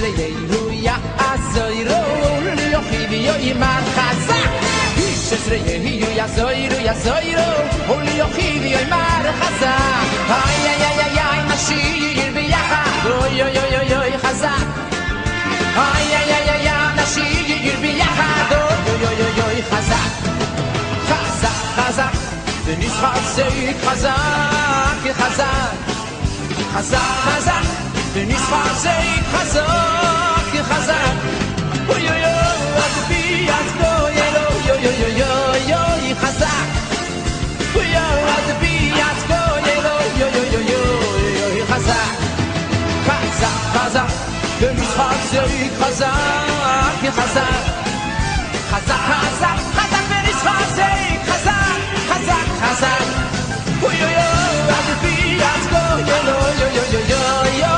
Aleluia, azoiro, olhofibio e marcaza. Aleluia, azoiro, olhofibio e marcaza. Ai, ai, ai, ai, ai, nashir biyaha, oi, oi, oi, oi, oi, haza. Ai, ai, ai, ai, ai, nashir biyaha, oi, oi, oi, oi, haza. Haza, haza, denis hazei, haza, haza, haza, haza. Denis Fazei Khazak Khazak Oy oy oy Adbiyat Goyelo yo yo yo yo yo Khazak Oy oy Adbiyat Goyelo yo yo yo yo yo Khazak Khazak Khazak Denis Fazei Khazak Khazak Khazak Khazak Khazak Denis Fazei Khazak Khazak Khazak Oy oy oy Adbiyat Goyelo yo yo yo yo yo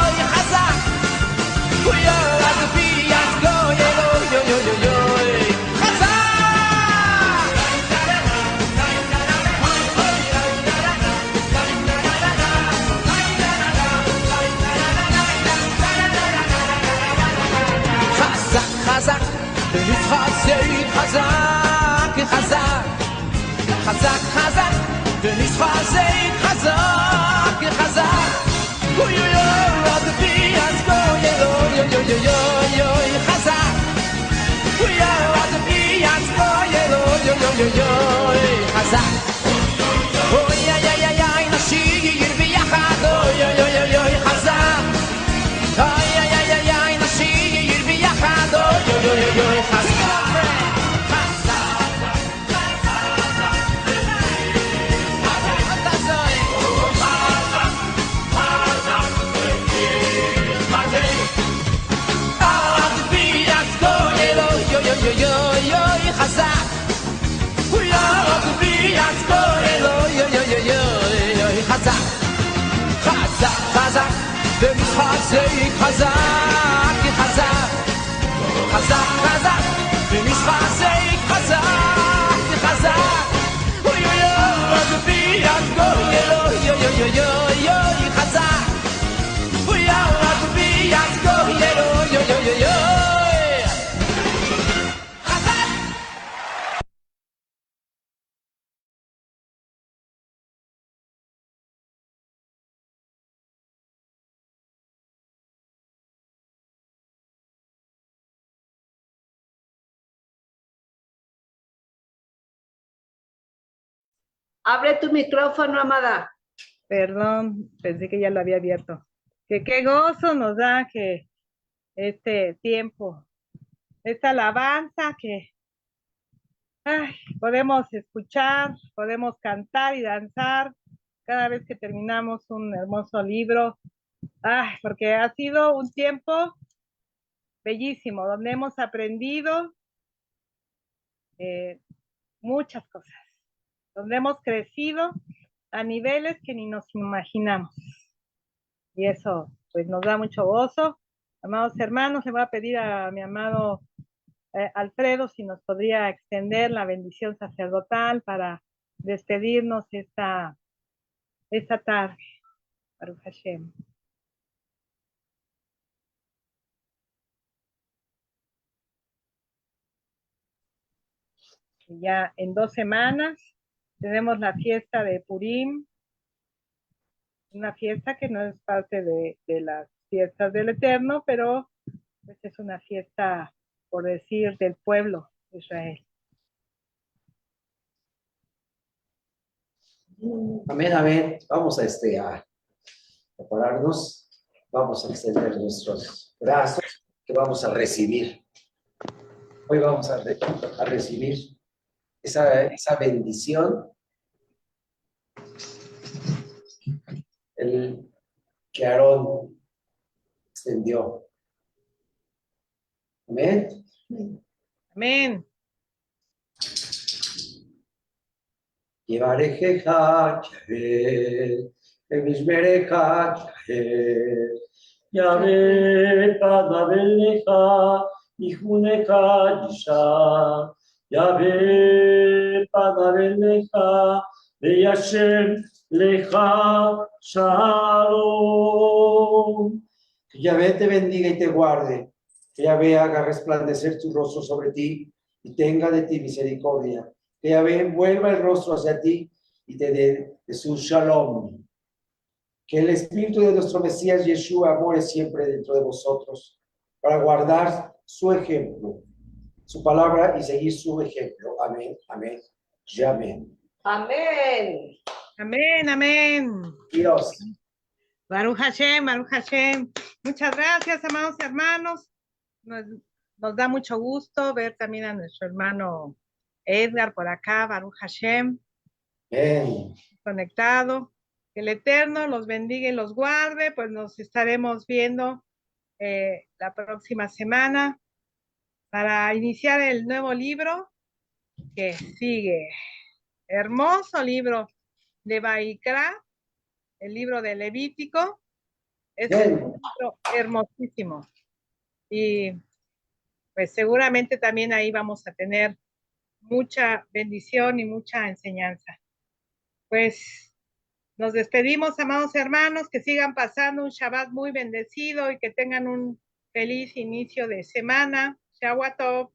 חזק, ונתחזק חזק, חזק, חזק, חזק, ונתחזק חזק, חזק. אוי אוי אוי, עד ביאסקו, יו יו יו יו יו יו, חזק. אוי אוי, עד ביאסקו, יו יו יו יו יו, חזק. אוי איי איי איי איי, נשיר ביחד, אוי אוי אוי אוי, חזק. אוי איי איי איי איי, נשיר ביחד, אוי אוי אוי אוי, חזק. חזק, ומשחק חזק, חזק, חזק, חזק, ומשחק חזק, חזק, אוי אוי אוי, אז ביד גויל, אוי אוי אוי אוי אוי, חזק, אוי אוי, אז ביד גויל, אוי אוי אוי אוי, חזק. Abre tu micrófono, amada. Perdón, pensé que ya lo había abierto. Que qué gozo nos da que este tiempo, esta alabanza que podemos escuchar, podemos cantar y danzar cada vez que terminamos un hermoso libro. Porque ha sido un tiempo bellísimo, donde hemos aprendido muchas cosas, donde hemos crecido a niveles que ni nos imaginamos. Y eso pues nos da mucho gozo. Amados hermanos, le voy a pedir a mi amado Alfredo si nos podría extender la bendición sacerdotal para despedirnos esta tarde. Baruch Hashem. Ya en 2 semanas tenemos la fiesta de Purim, una fiesta que no es parte de las fiestas del Eterno, pero pues es una fiesta, por decir, del pueblo de Israel. Amén, amén. Vamos a prepararnos. Vamos a extender nuestros brazos que vamos a recibir. Hoy vamos a recibir esa bendición que Aarón extendió. Amén. Amén. Yevarejeja Yael, Emishmereja Yael, Yahvé Padabeleja, Ijuneja Yisha, Yahvé Padabeleja, Veyashem Leja Shalom. Que Yahvé te bendiga y te guarde, que Yahvé haga resplandecer su rostro sobre ti y tenga de ti misericordia. Que Yahvé vuelva el rostro hacia ti y te dé de su shalom. Que el Espíritu de nuestro Mesías Yeshua more siempre dentro de vosotros para guardar su ejemplo, su palabra y seguir su ejemplo. Amén, amén y amén. Amén. Amén, amén. Dios. Baruch Hashem, Baruch Hashem. Muchas gracias, amados hermanos. Nos da mucho gusto ver también a nuestro hermano Edgar por acá, Baruch Hashem, Amén. conectado. Que el Eterno los bendiga y los guarde, pues nos estaremos viendo la próxima semana para iniciar el nuevo libro que sigue. Hermoso libro de Vaikra, el libro de Levítico. Es un libro hermosísimo. Y pues seguramente también ahí vamos a tener mucha bendición y mucha enseñanza. Pues nos despedimos, amados hermanos, que sigan pasando un Shabbat muy bendecido y que tengan un feliz inicio de semana. Shabbat Tov.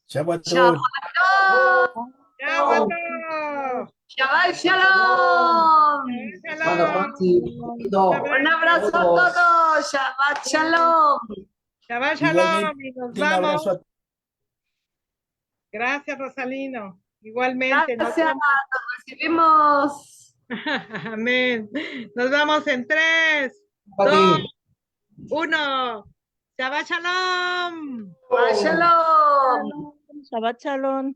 Shabbat Tov. Shabbat Tov. Shabbat Shalom. Un abrazo a todos. Shabbat Shalom. Shabbat Shalom. Y nos Un vamos. abrazo a Gracias, Rosalino. Igualmente. Gracias, nos recibimos. Amén. Nos vamos en 3, 2, 1. Shabbat Shalom. Shabbat Shalom. Shabbat Shalom.